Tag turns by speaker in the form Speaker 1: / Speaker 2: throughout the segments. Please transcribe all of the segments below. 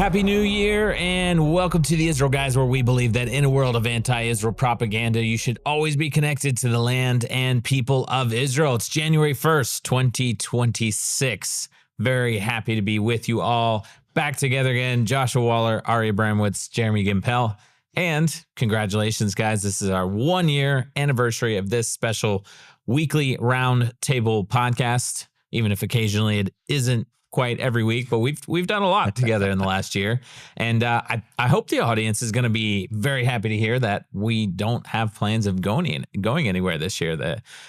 Speaker 1: Happy New Year and welcome to the Israel Guys, where we believe that in a world of anti-Israel propaganda, you should always be connected to the land and people of Israel. It's January 1st, 2026. Very happy to be with you all back together again. Joshua Waller, Ari Abramowitz, Jeremy Gimpel. And congratulations, guys. This is our 1-year anniversary of this special weekly roundtable podcast, even if occasionally it isn't quite every week, but we've done a lot together in the last year. And I hope the audience is going to be very happy to hear that we don't have plans of going anywhere this year.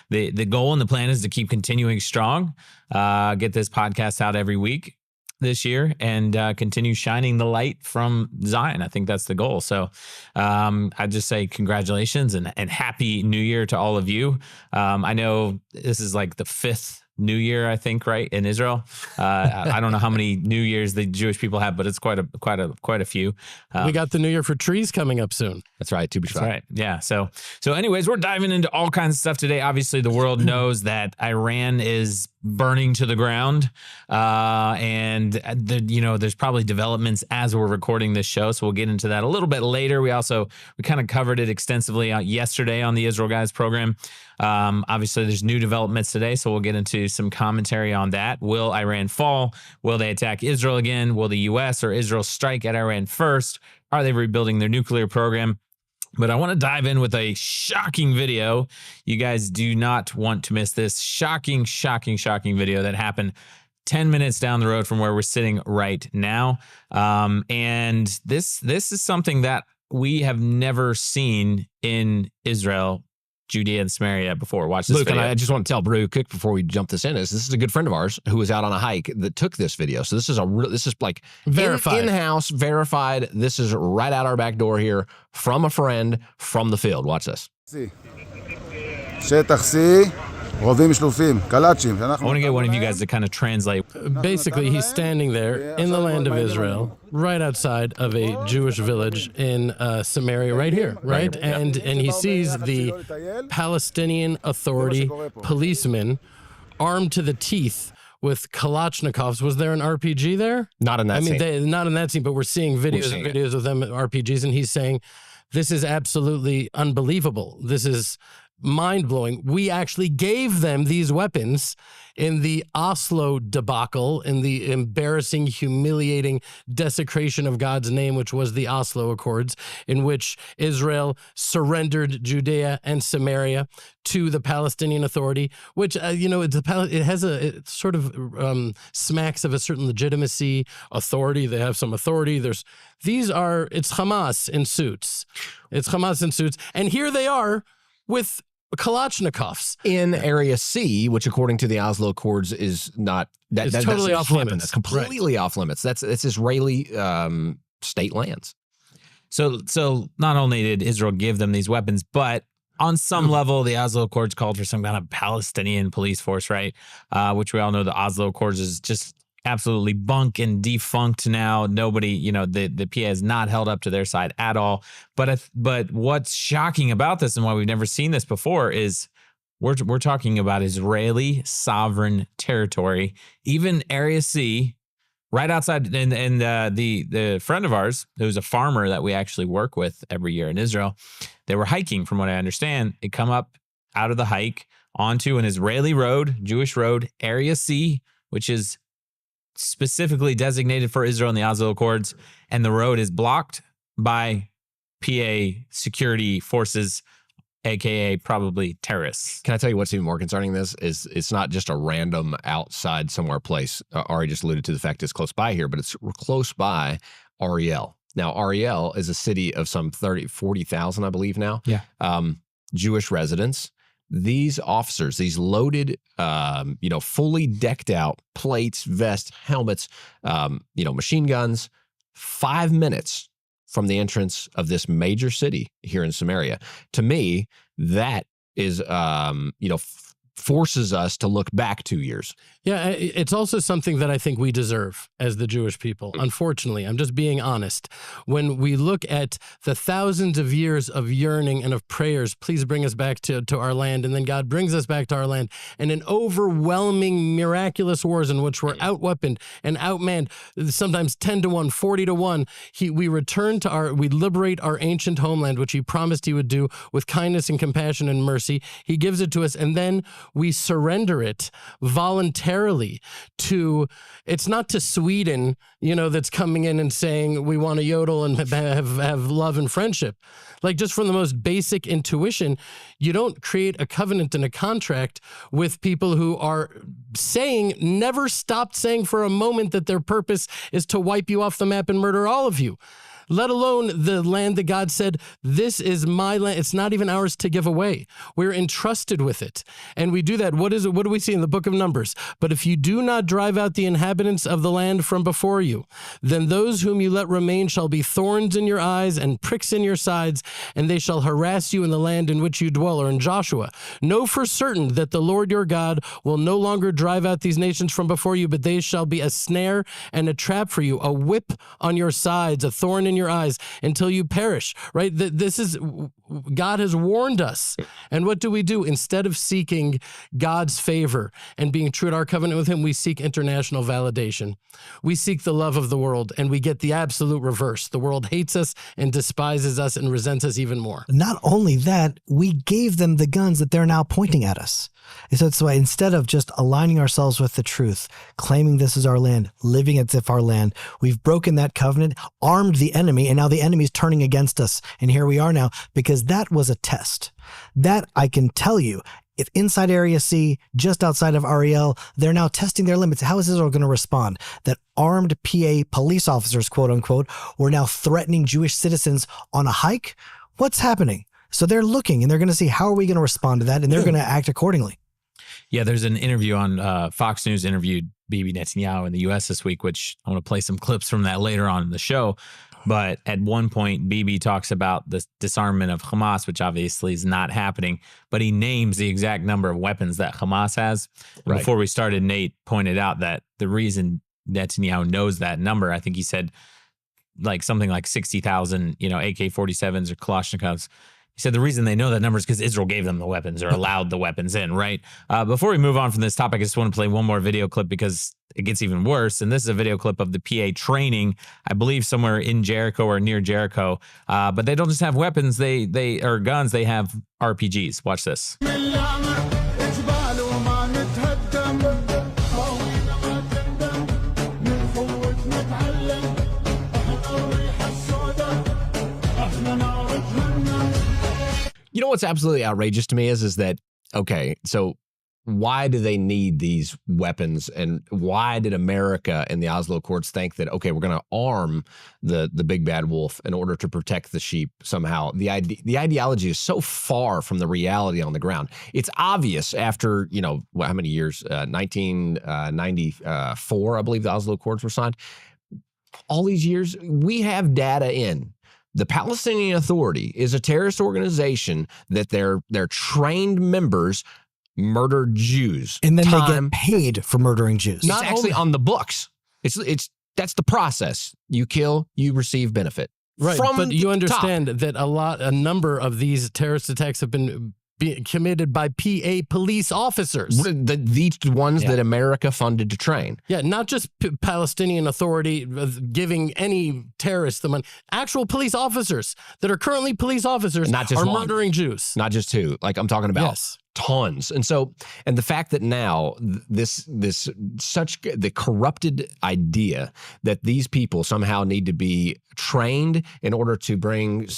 Speaker 1: The goal and the plan is to keep continuing strong, get this podcast out every week this year, and continue shining the light from Zion. I think that's the goal. So I just say congratulations and happy New Year to all of you. I know this is like the 5th New Year, I think, right, in Israel. I don't know how many New Years the Jewish people have, but it's quite a few.
Speaker 2: We got the New Year for trees coming up soon.
Speaker 3: That's right.
Speaker 1: That's right. Yeah. So anyways, we're diving into all kinds of stuff today. Obviously, the world knows that Iran is burning to the ground, and there's probably developments as we're recording this show. So we'll get into that a little bit later. We kind of covered it extensively yesterday on the Israel Guys program. Obviously, there's new developments today, so we'll get into some commentary on that. Will Iran fall? Will they attack Israel again? Will the U.S. or Israel strike at Iran first? Are they rebuilding their nuclear program? But I want to dive in with a shocking video. You guys do not want to miss this shocking video that happened 10 minutes down the road from where we're sitting right now. And this is something that we have never seen in Israel, Judea and Samaria before. Watch this video.
Speaker 3: And I just want to tell Brew quick before we jump this in, this is a good friend of ours who was out on a hike that took this video. So this is like
Speaker 2: verified,
Speaker 3: in-house verified. This is right out our back door here from a friend from the field. Watch this.
Speaker 1: I want to get one of you guys to kind of translate.
Speaker 2: Basically, he's standing there in the land of Israel, right outside of a Jewish village in Samaria, right here, right? And he sees the Palestinian Authority policemen armed to the teeth with Kalashnikovs. Was there an RPG there?
Speaker 3: Not in that scene.
Speaker 2: Not in that scene, but we're seeing videos of them at RPGs, and he's saying, this is absolutely unbelievable. This is mind-blowing. We actually gave them these weapons in the Oslo debacle, in the embarrassing, humiliating desecration of God's name, which was the Oslo Accords, in which Israel surrendered Judea and Samaria to the Palestinian Authority, which, it sort of smacks of a certain legitimacy, authority. They have some authority. It's Hamas in suits. It's Hamas in suits. And here they are with Kalashnikovs
Speaker 3: in Area C, which according to the Oslo Accords is not
Speaker 2: that's totally off limits.
Speaker 3: That's completely off limits. That's Israeli state lands.
Speaker 1: So not only did Israel give them these weapons, but on some level, the Oslo Accords called for some kind of Palestinian police force, right? Which we all know the Oslo Accords is just absolutely bunk and defunct now. Nobody, the PA is not held up to their side at all. But what's shocking about this and why we've never seen this before is we're talking about Israeli sovereign territory, even Area C, right outside. And the friend of ours, who's a farmer that we actually work with every year in Israel, they were hiking, from what I understand. They come up out of the hike onto an Israeli road, Jewish road, Area C, which is specifically designated for Israel in the Oslo Accords, and the road is blocked by PA security forces, aka probably terrorists.
Speaker 3: Can I tell you what's even more concerning? This is it's not just a random outside somewhere place. Ari just alluded to the fact it's close by here, but it's close by Ariel. Now, Ariel is a city of some 40,000, I believe now.
Speaker 1: Yeah.
Speaker 3: Jewish residents. These officers, these loaded, fully decked out plates, vests, helmets, machine guns, 5 minutes from the entrance of this major city here in Samaria. To me, that is, forces us to look back 2 years.
Speaker 2: Yeah, it's also something that I think we deserve as the Jewish people. Unfortunately, I'm just being honest. When we look at the thousands of years of yearning and of prayers, please bring us back to our land, and then God brings us back to our land, and in overwhelming, miraculous wars in which we're outweaponed and outmanned, sometimes 10 to 1, 40 to 1, we return to we liberate our ancient homeland, which he promised he would do with kindness and compassion and mercy. He gives it to us, and then we surrender it voluntarily to, it's not to Sweden, that's coming in and saying we want to yodel and have love and friendship. Like, just from the most basic intuition, you don't create a covenant and a contract with people who are never stopped saying for a moment that their purpose is to wipe you off the map and murder all of you. Let alone the land that God said, this is my land. It's not even ours to give away. We're entrusted with it. And we do that. What is it? What do we see in the book of Numbers? But if you do not drive out the inhabitants of the land from before you, then those whom you let remain shall be thorns in your eyes and pricks in your sides, and they shall harass you in the land in which you dwell. Or in Joshua, know for certain that the Lord your God will no longer drive out these nations from before you, but they shall be a snare and a trap for you, a whip on your sides, a thorn in your eyes, until you perish, right? This is, God has warned us. And what do? Instead of seeking God's favor and being true to our covenant with him, we seek international validation. We seek the love of the world, and we get the absolute reverse. The world hates us and despises us and resents us even more.
Speaker 4: Not only that, we gave them the guns that they're now pointing at us. And so it's why, instead of just aligning ourselves with the truth, claiming this is our land, living as if our land, we've broken that covenant, armed the enemy, and now the enemy's turning against us. And here we are now, because that was a test. That, I can tell you, if inside Area C, just outside of Ariel, they're now testing their limits. How is Israel going to respond? That armed PA police officers, quote unquote, were now threatening Jewish citizens on a hike? What's happening? So they're looking, and they're going to see, how are we going to respond to that? And they're going to act accordingly.
Speaker 1: Yeah, there's an interview on Fox News interviewed Bibi Netanyahu in the U.S. this week, which I want to play some clips from that later on in the show. But at one point, Bibi talks about the disarmament of Hamas, which obviously is not happening, but he names the exact number of weapons that Hamas has. Right. Before we started, Nate pointed out that the reason Netanyahu knows that number, I think he said something like 60,000, AK-47s or Kalashnikovs. He said the reason they know that number is because Israel gave them the weapons or allowed the weapons in, right? Before we move on from this topic, I just want to play one more video clip because it gets even worse. And this is a video clip of the PA training, I believe somewhere in Jericho or near Jericho. But they don't just have weapons, they or guns, they have RPGs. Watch this.
Speaker 3: You know what's absolutely outrageous to me is that, okay, so why do they need these weapons, and why did America and the Oslo Accords think that, okay, we're going to arm the big bad wolf in order to protect the sheep somehow? The ideology is so far from the reality on the ground. It's obvious after, how many years? 1994, I believe the Oslo Accords were signed. All these years, we have data in. The Palestinian Authority is a terrorist organization that their trained members murder Jews.
Speaker 4: And then they get paid for murdering Jews.
Speaker 3: It's actually on the books. That's the process. You kill, you receive benefit.
Speaker 2: Right, but you understand that a number of these terrorist attacks have been committed by PA police officers.
Speaker 3: These ones that America funded to train.
Speaker 2: Yeah, not just Palestinian Authority giving any terrorists the money. Actual police officers that are currently police officers are murdering Jews.
Speaker 3: Not just two. Like I'm talking about tons. And the fact that now the corrupted idea that these people somehow need to be trained in order to bring,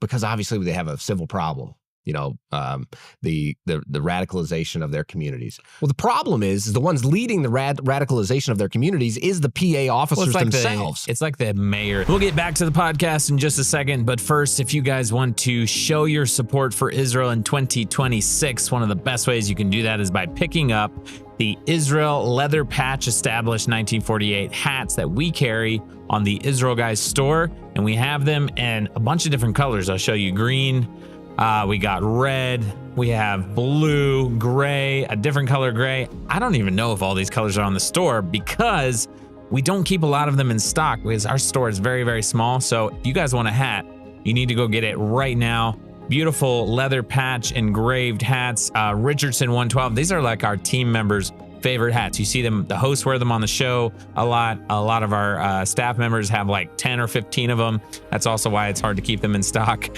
Speaker 3: because obviously they have a civil problem. The radicalization of their communities. Well, the problem is the ones leading the radicalization of their communities is the PA officers themselves.
Speaker 1: It's like the mayor. We'll get back to the podcast in just a second, but first, if you guys want to show your support for Israel in 2026, one of the best ways you can do that is by picking up the Israel Leather Patch Established 1948 hats that we carry on the Israel Guys store, and we have them in a bunch of different colors. I'll show you green, We got red. We have blue, gray, a different color gray. I don't even know if all these colors are on the store because we don't keep a lot of them in stock because our store is very, very small. So if you guys want a hat, you need to go get it right now. Beautiful leather patch engraved hats. Richardson 112. These are like our team members' favorite hats. You see them, the hosts wear them on the show a lot. A lot of our staff members have like 10 or 15 of them. That's also why it's hard to keep them in stock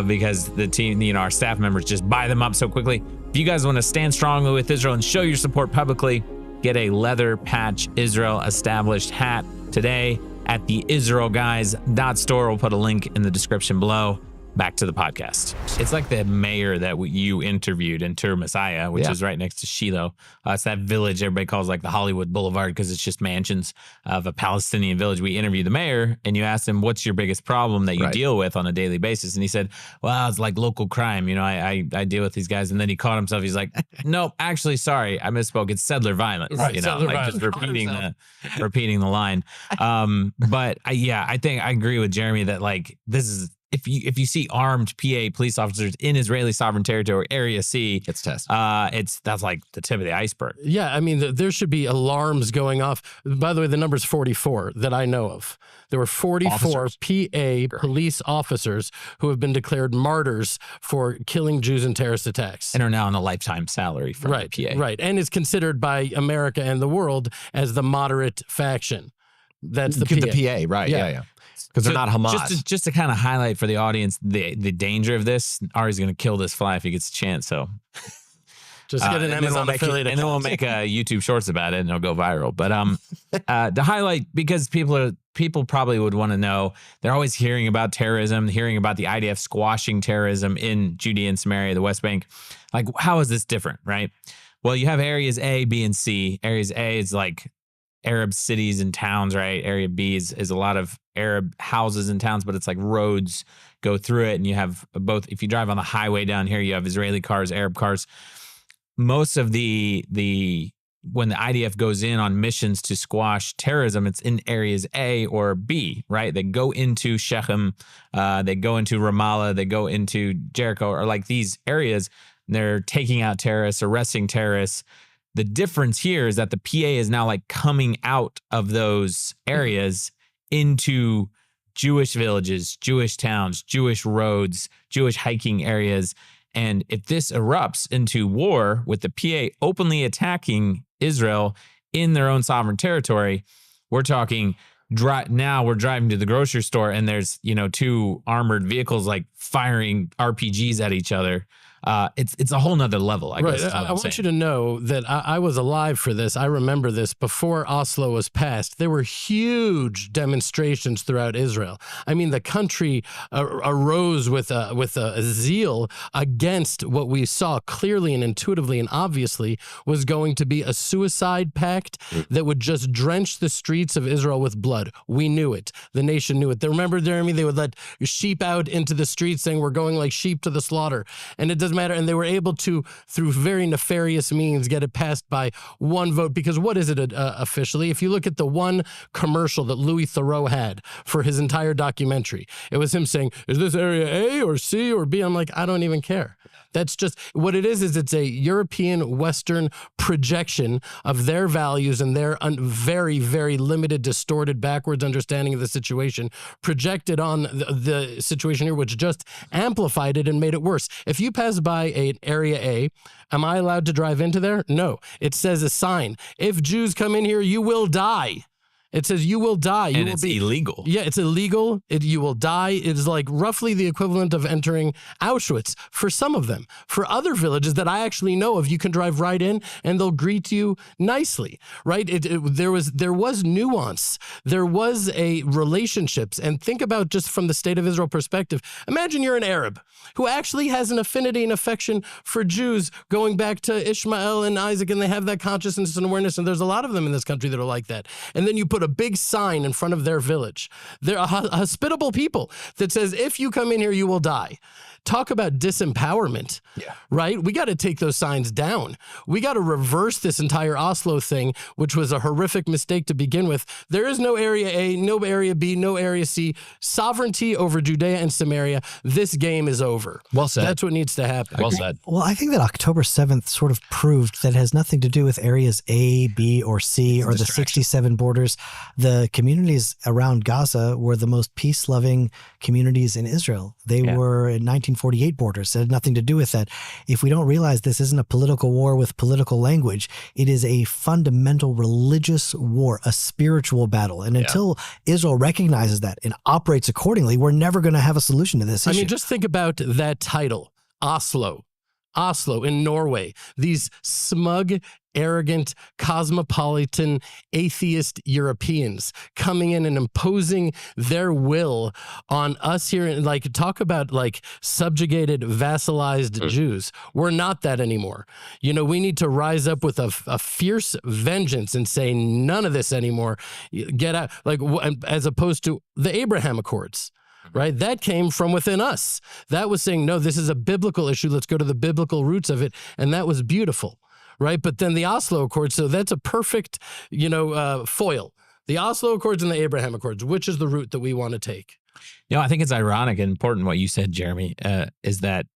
Speaker 1: because the team, our staff members just buy them up so quickly. If you guys want to stand strongly with Israel and show your support publicly, get a leather patch Israel established hat today at the IsraelGuys.store. We'll put a link in the description below. Back to the podcast. It's like the mayor that you interviewed in Tur Messiah, which is right next to Shiloh. It's that village everybody calls like the Hollywood Boulevard because it's just mansions of a Palestinian village. We interviewed the mayor and you asked him, what's your biggest problem that you deal with on a daily basis? And he said, well, it's like local crime. I deal with these guys. And then he caught himself. He's like, no, actually, sorry, I misspoke. It's settler violence. Just repeating the line. But I think I agree with Jeremy that like this is, if you see armed PA police officers in Israeli sovereign territory, Area C,
Speaker 3: it's test.
Speaker 1: That's like the tip of the iceberg.
Speaker 2: Yeah, I mean, there should be alarms going off. By the way, the number's 44 that I know of. There were 44 PA police officers who have been declared martyrs for killing Jews in terrorist attacks.
Speaker 1: And are now on a lifetime salary from the PA.
Speaker 2: Right, and is considered by America and the world as the moderate faction. That's the PA.
Speaker 3: The PA, right, yeah. Because they're not Hamas.
Speaker 1: Just to kind of highlight for the audience the danger of this, Ari's going to kill this fly if he gets a chance. So
Speaker 2: just get an Amazon affiliate.
Speaker 1: And then we'll make YouTube shorts about it and it'll go viral. But to highlight, because people probably would want to know, they're always hearing about terrorism, hearing about the IDF squashing terrorism in Judea and Samaria, the West Bank. Like, how is this different, right? Well, you have areas A, B, and C. Areas A is like Arab cities and towns, right? Area B is a lot of Arab houses and towns, but it's like roads go through it. And you have both, if you drive on the highway down here, you have Israeli cars, Arab cars. Most of when the IDF goes in on missions to squash terrorism, it's in areas A or B, right? They go into Shechem, they go into Ramallah, they go into Jericho, or like these areas. They're taking out terrorists, arresting terrorists. The difference here is that the PA is now like coming out of those areas into Jewish villages, Jewish towns, Jewish roads, Jewish hiking areas. And if this erupts into war with the PA openly attacking Israel in their own sovereign territory, we're talking now we're driving to the grocery store and there's, two armored vehicles like firing RPGs at each other. It's a whole nother level, I guess.
Speaker 2: I want you to know that I was alive for this. I remember this before Oslo was passed. There were huge demonstrations throughout Israel. I mean, the country arose with a zeal against what we saw clearly and intuitively and obviously was going to be a suicide pact that would just drench the streets of Israel with blood. We knew it. The nation knew it. They remember, Jeremy, they would let sheep out into the streets saying we're going like sheep to the slaughter. And it doesn't matter. And they were able to, through very nefarious means, get it passed by one vote. Because what is it officially? If you look at the one commercial that Louis Theroux had for his entire documentary, it was him saying, is this area A or C or B? I'm like, I don't even care. That's just what it is it's a European Western projection of their values and their very, very limited, distorted, backwards understanding of the situation projected on the situation here, which just amplified it and made it worse. If you pass by an area A, am I allowed to drive into there? No. It says a sign. If Jews come in here, you will die. It says you will die.
Speaker 1: And it's illegal.
Speaker 2: Yeah, it's illegal. You will die. It is like roughly the equivalent of entering Auschwitz for some of them. For other villages that I actually know of, you can drive right in and they'll greet you nicely, right? There was nuance. There was a relationships. And think about just from the state of Israel perspective. Imagine you're an Arab who actually has an affinity and affection for Jews going back to Ishmael and Isaac, and they have that consciousness and awareness. And there's a lot of them in this country that are like that. And then you put a big sign in front of their village. They're a hospitable people that says, if you come in here, you will die. Talk about disempowerment, right? We got to take those signs down. We got to reverse this entire Oslo thing, which was a horrific mistake to begin with. There is no Area A, no Area B, no Area C. Sovereignty over Judea and Samaria. This game is over.
Speaker 3: Well said.
Speaker 2: That's what needs to happen.
Speaker 3: Well said.
Speaker 4: Well, I think that October 7th sort of proved that it has nothing to do with areas A, B, or C, or the 67 borders. The communities around Gaza were the most peace-loving communities in Israel. They were in 1948 borders. It had nothing to do with that. If we don't realize this isn't a political war with political language, it is a fundamental religious war, a spiritual battle. And until Israel recognizes that and operates accordingly, we're never going to have a solution to this issue.
Speaker 2: I mean, just think about that title, Oslo. Oslo in Norway, these smug, arrogant, cosmopolitan, atheist Europeans coming in and imposing their will on us here. And like, talk about like subjugated, vassalized Jews. We're not that anymore. You know, we need to rise up with a fierce vengeance and say none of this anymore. Get out, like, as opposed to the Abraham Accords. Right? That came from within us. That was saying, no, this is a biblical issue. Let's go to the biblical roots of it. And that was beautiful. Right? But then the Oslo Accords, so that's a perfect, foil. The Oslo Accords and the Abraham Accords, which is the route that we want to take?
Speaker 1: I think it's ironic and important what you said, Jeremy, is that,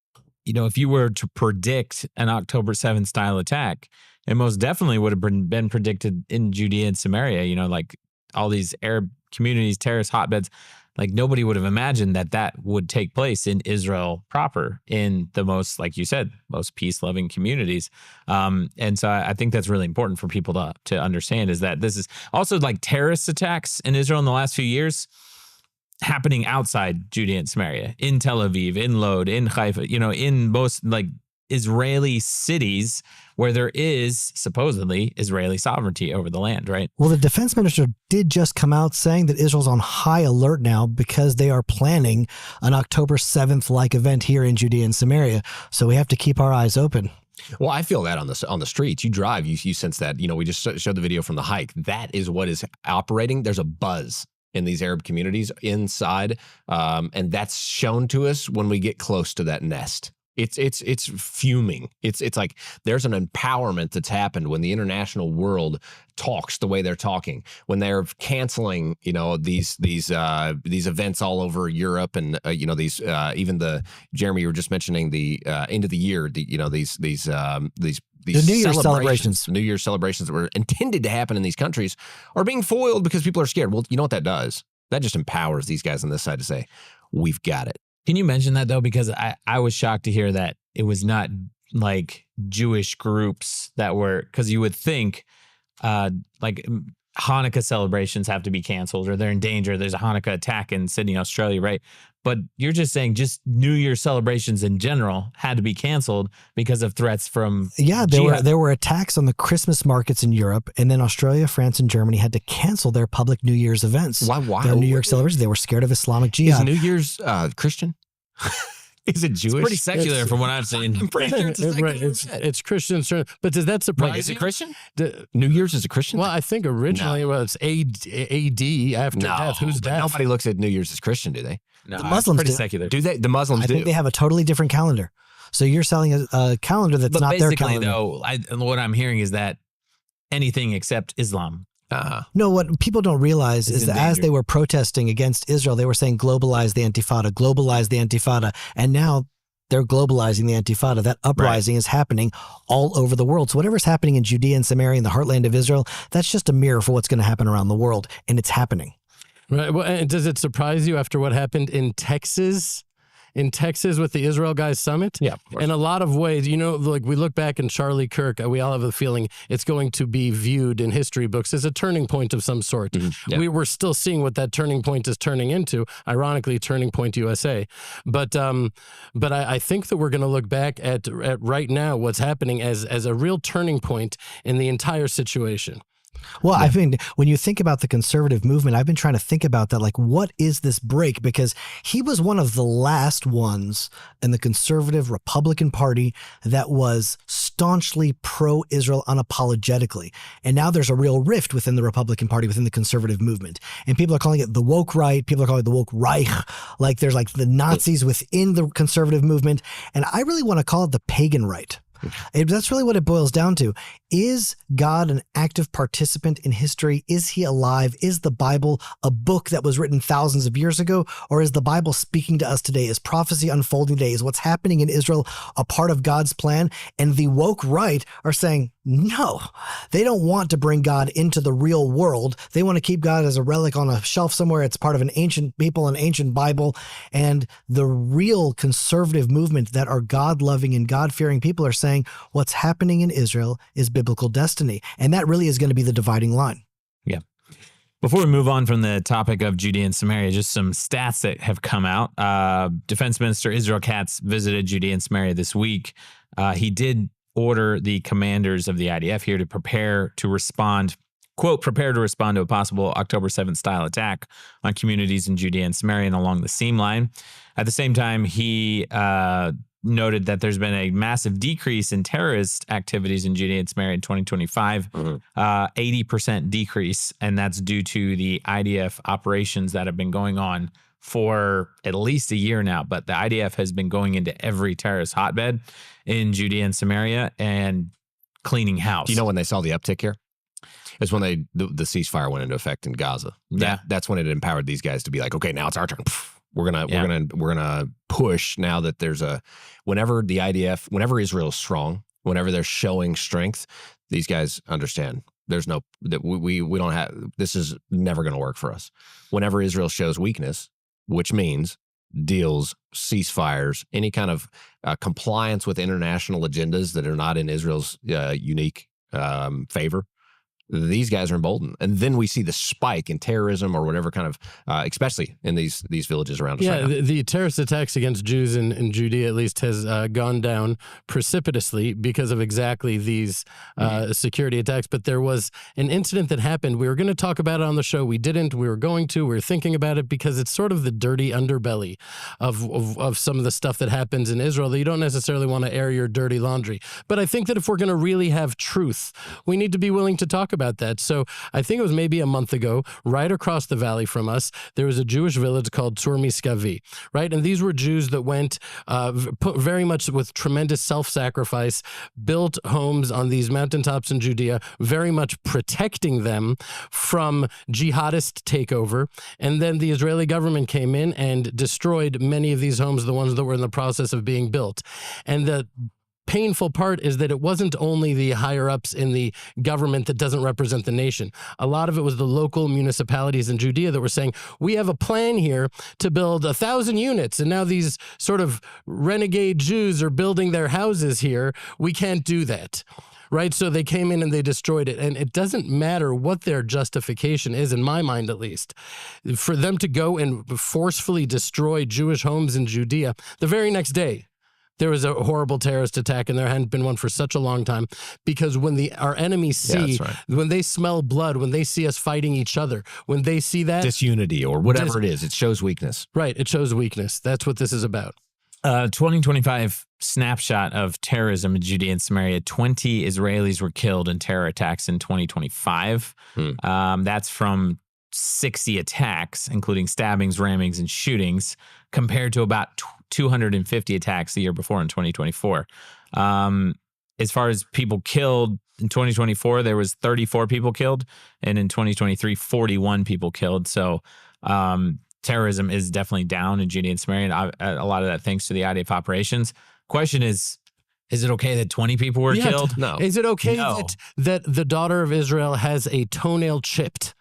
Speaker 1: if you were to predict an October 7th style attack, it most definitely would have been predicted in Judea and Samaria, like all these Arab communities, terrorist hotbeds. Like nobody would have imagined that would take place in Israel proper, in the most, like you said, most peace-loving communities. And so I think that's really important for people to understand, is that this is also like terrorist attacks in Israel in the last few years happening outside Judea and Samaria, in Tel Aviv, in Lod, in Haifa, in most like Israeli cities where there is supposedly Israeli sovereignty over the land, right?
Speaker 4: Well, the defense minister did just come out saying that Israel's on high alert now because they are planning an October 7th-like event here in Judea and Samaria. So we have to keep our eyes open.
Speaker 3: Well, I feel that on the streets. You drive, you sense that. We just showed the video from the hike. That is what is operating. There's a buzz in these Arab communities inside, and that's shown to us when we get close to that nest. It's fuming. It's like there's an empowerment that's happened when the international world talks the way they're talking, when they're canceling, these events all over Europe, and these even the Jeremy, you were just mentioning the end of the year, these
Speaker 4: the New Year's celebrations.
Speaker 3: New Year's celebrations that were intended to happen in these countries are being foiled because people are scared. Well, you know what that does? That just empowers these guys on this side to say, we've got it.
Speaker 1: Can you mention that, though? Because I was shocked to hear that it was not like Jewish groups that were, because you would think like Hanukkah celebrations have to be canceled or they're in danger. There's a Hanukkah attack in Sydney, Australia, right? But you're just saying just New Year's celebrations in general had to be canceled because of threats from
Speaker 4: there were attacks on the Christmas markets in Europe, and then Australia, France, and Germany had to cancel their public New Year's events.
Speaker 3: Why?
Speaker 4: Their New Year's celebrations. They were scared of Islamic jihad.
Speaker 3: Is New Year's Christian? Is it Jewish?
Speaker 1: It's pretty secular from what I've seen.
Speaker 3: I'm pretty sure it's a secular event.
Speaker 2: It's Christian, but does that surprise you?
Speaker 3: Is it Christian? New Year's is a Christian?
Speaker 2: Well, I think originally it was AD after death. Who's death?
Speaker 3: Nobody looks at New Year's as Christian, do they?
Speaker 1: No,
Speaker 4: the Muslims
Speaker 1: pretty
Speaker 4: do.
Speaker 1: Secular.
Speaker 3: Do they? The Muslims do.
Speaker 4: I think they have a totally different calendar. So you're selling a calendar that's not their calendar.
Speaker 1: Though, what I'm hearing is that anything except Islam.
Speaker 4: No, what people don't realize is that as they were protesting against Israel, they were saying globalize the Intifada, and now they're globalizing the Intifada. That uprising is happening all over the world. So whatever's happening in Judea and Samaria, in the heartland of Israel, that's just a mirror for what's going to happen around the world, and it's happening.
Speaker 2: Right. Well, and does it surprise you after what happened in Texas? In Texas with the Israel Guys Summit?
Speaker 3: Yeah, of course.
Speaker 2: In a lot of ways, like we look back in Charlie Kirk, we all have a feeling it's going to be viewed in history books as a turning point of some sort. Mm-hmm. Yeah. We're still seeing what that turning point is turning into, ironically, Turning Point USA. But I think that we're going to look back at right now what's happening as a real turning point in the entire situation.
Speaker 4: Well, I mean, when you think about the conservative movement, I've been trying to think about that. Like, what is this break? Because he was one of the last ones in the conservative Republican Party that was staunchly pro-Israel unapologetically. And now there's a real rift within the Republican Party, within the conservative movement. And people are calling it the woke right. People are calling it the woke Reich. Like, there's like the Nazis within the conservative movement. And I really want to call it the pagan right. That's really what it boils down to. Is God an active participant in history? Is he alive? Is the Bible a book that was written thousands of years ago? Or is the Bible speaking to us today? Is prophecy unfolding today? Is what's happening in Israel a part of God's plan? And the woke right are saying, no, they don't want to bring God into the real world. They want to keep God as a relic on a shelf somewhere. It's part of an ancient people, an ancient Bible. And the real conservative movement that are God-loving and God-fearing people are saying what's happening in Israel is biblical destiny. And that really is going to be the dividing line.
Speaker 1: Yeah. Before we move on from the topic of Judea and Samaria, just some stats that have come out. Defense Minister Israel Katz visited Judea and Samaria this week. He did order the commanders of the IDF here to prepare to respond, quote, prepare to respond to a possible October 7th style attack on communities in Judea and Samaria and along the seam line. At the same time, he noted that there's been a massive decrease in terrorist activities in Judea and Samaria in 2025, 80% decrease, and that's due to the IDF operations that have been going on for at least a year now. But the IDF has been going into every terrorist hotbed in Judea and Samaria and cleaning house.
Speaker 3: Do you know when they saw the uptick here? It's when the ceasefire went into effect in Gaza. That's when it empowered these guys to be like, okay, now it's our turn. We're gonna push now that there's whenever the IDF, whenever Israel's strong, whenever they're showing strength, these guys understand there's no that we don't have, this is never going to work for us. Whenever Israel shows weakness, which means deals, ceasefires, any kind of compliance with international agendas that are not in Israel's unique favor, these guys are emboldened. And then we see the spike in terrorism or whatever kind of, especially in these villages around us right now.
Speaker 2: The terrorist attacks against Jews in Judea, at least, has gone down precipitously because of exactly these security attacks. But there was an incident that happened. We were going to talk about it on the show. We didn't. We were going to. We were thinking about it because it's sort of the dirty underbelly of some of the stuff that happens in Israel that you don't necessarily want to air your dirty laundry. But I think that if we're going to really have truth, we need to be willing to talk about that. So I think it was maybe a month ago, right across the valley from us, there was a Jewish village called Tzur-Miskavi, right? And these were Jews that went very much with tremendous self-sacrifice, built homes on these mountaintops in Judea, very much protecting them from jihadist takeover. And then the Israeli government came in and destroyed many of these homes, the ones that were in the process of being built. And the painful part is that it wasn't only the higher ups in the government that doesn't represent the nation. A lot of it was the local municipalities in Judea that were saying, we have a plan here to build 1,000 units. And now these sort of renegade Jews are building their houses here. We can't do that. Right. So they came in and they destroyed it. And it doesn't matter what their justification is, in my mind, at least, for them to go and forcefully destroy Jewish homes in Judea the very next day. There was a horrible terrorist attack, and there hadn't been one for such a long time, because when our enemies see, when they smell blood, when they see us fighting each other, when they see that
Speaker 3: disunity or whatever it is, it shows weakness.
Speaker 2: Right. It shows weakness. That's what this is about.
Speaker 1: 2025 snapshot of terrorism in Judea and Samaria. 20 Israelis were killed in terror attacks in 2025. That's from 60 attacks, including stabbings, rammings, and shootings, compared to about 250 attacks the year before in 2024. As far as people killed, in 2024, there was 34 people killed, and in 2023, 41 people killed. So terrorism is definitely down in Judea and Samaria, and a lot of that thanks to the IDF operations. Question is it okay that 20 people were killed?
Speaker 2: No. Is it okay that the daughter of Israel has a toenail chipped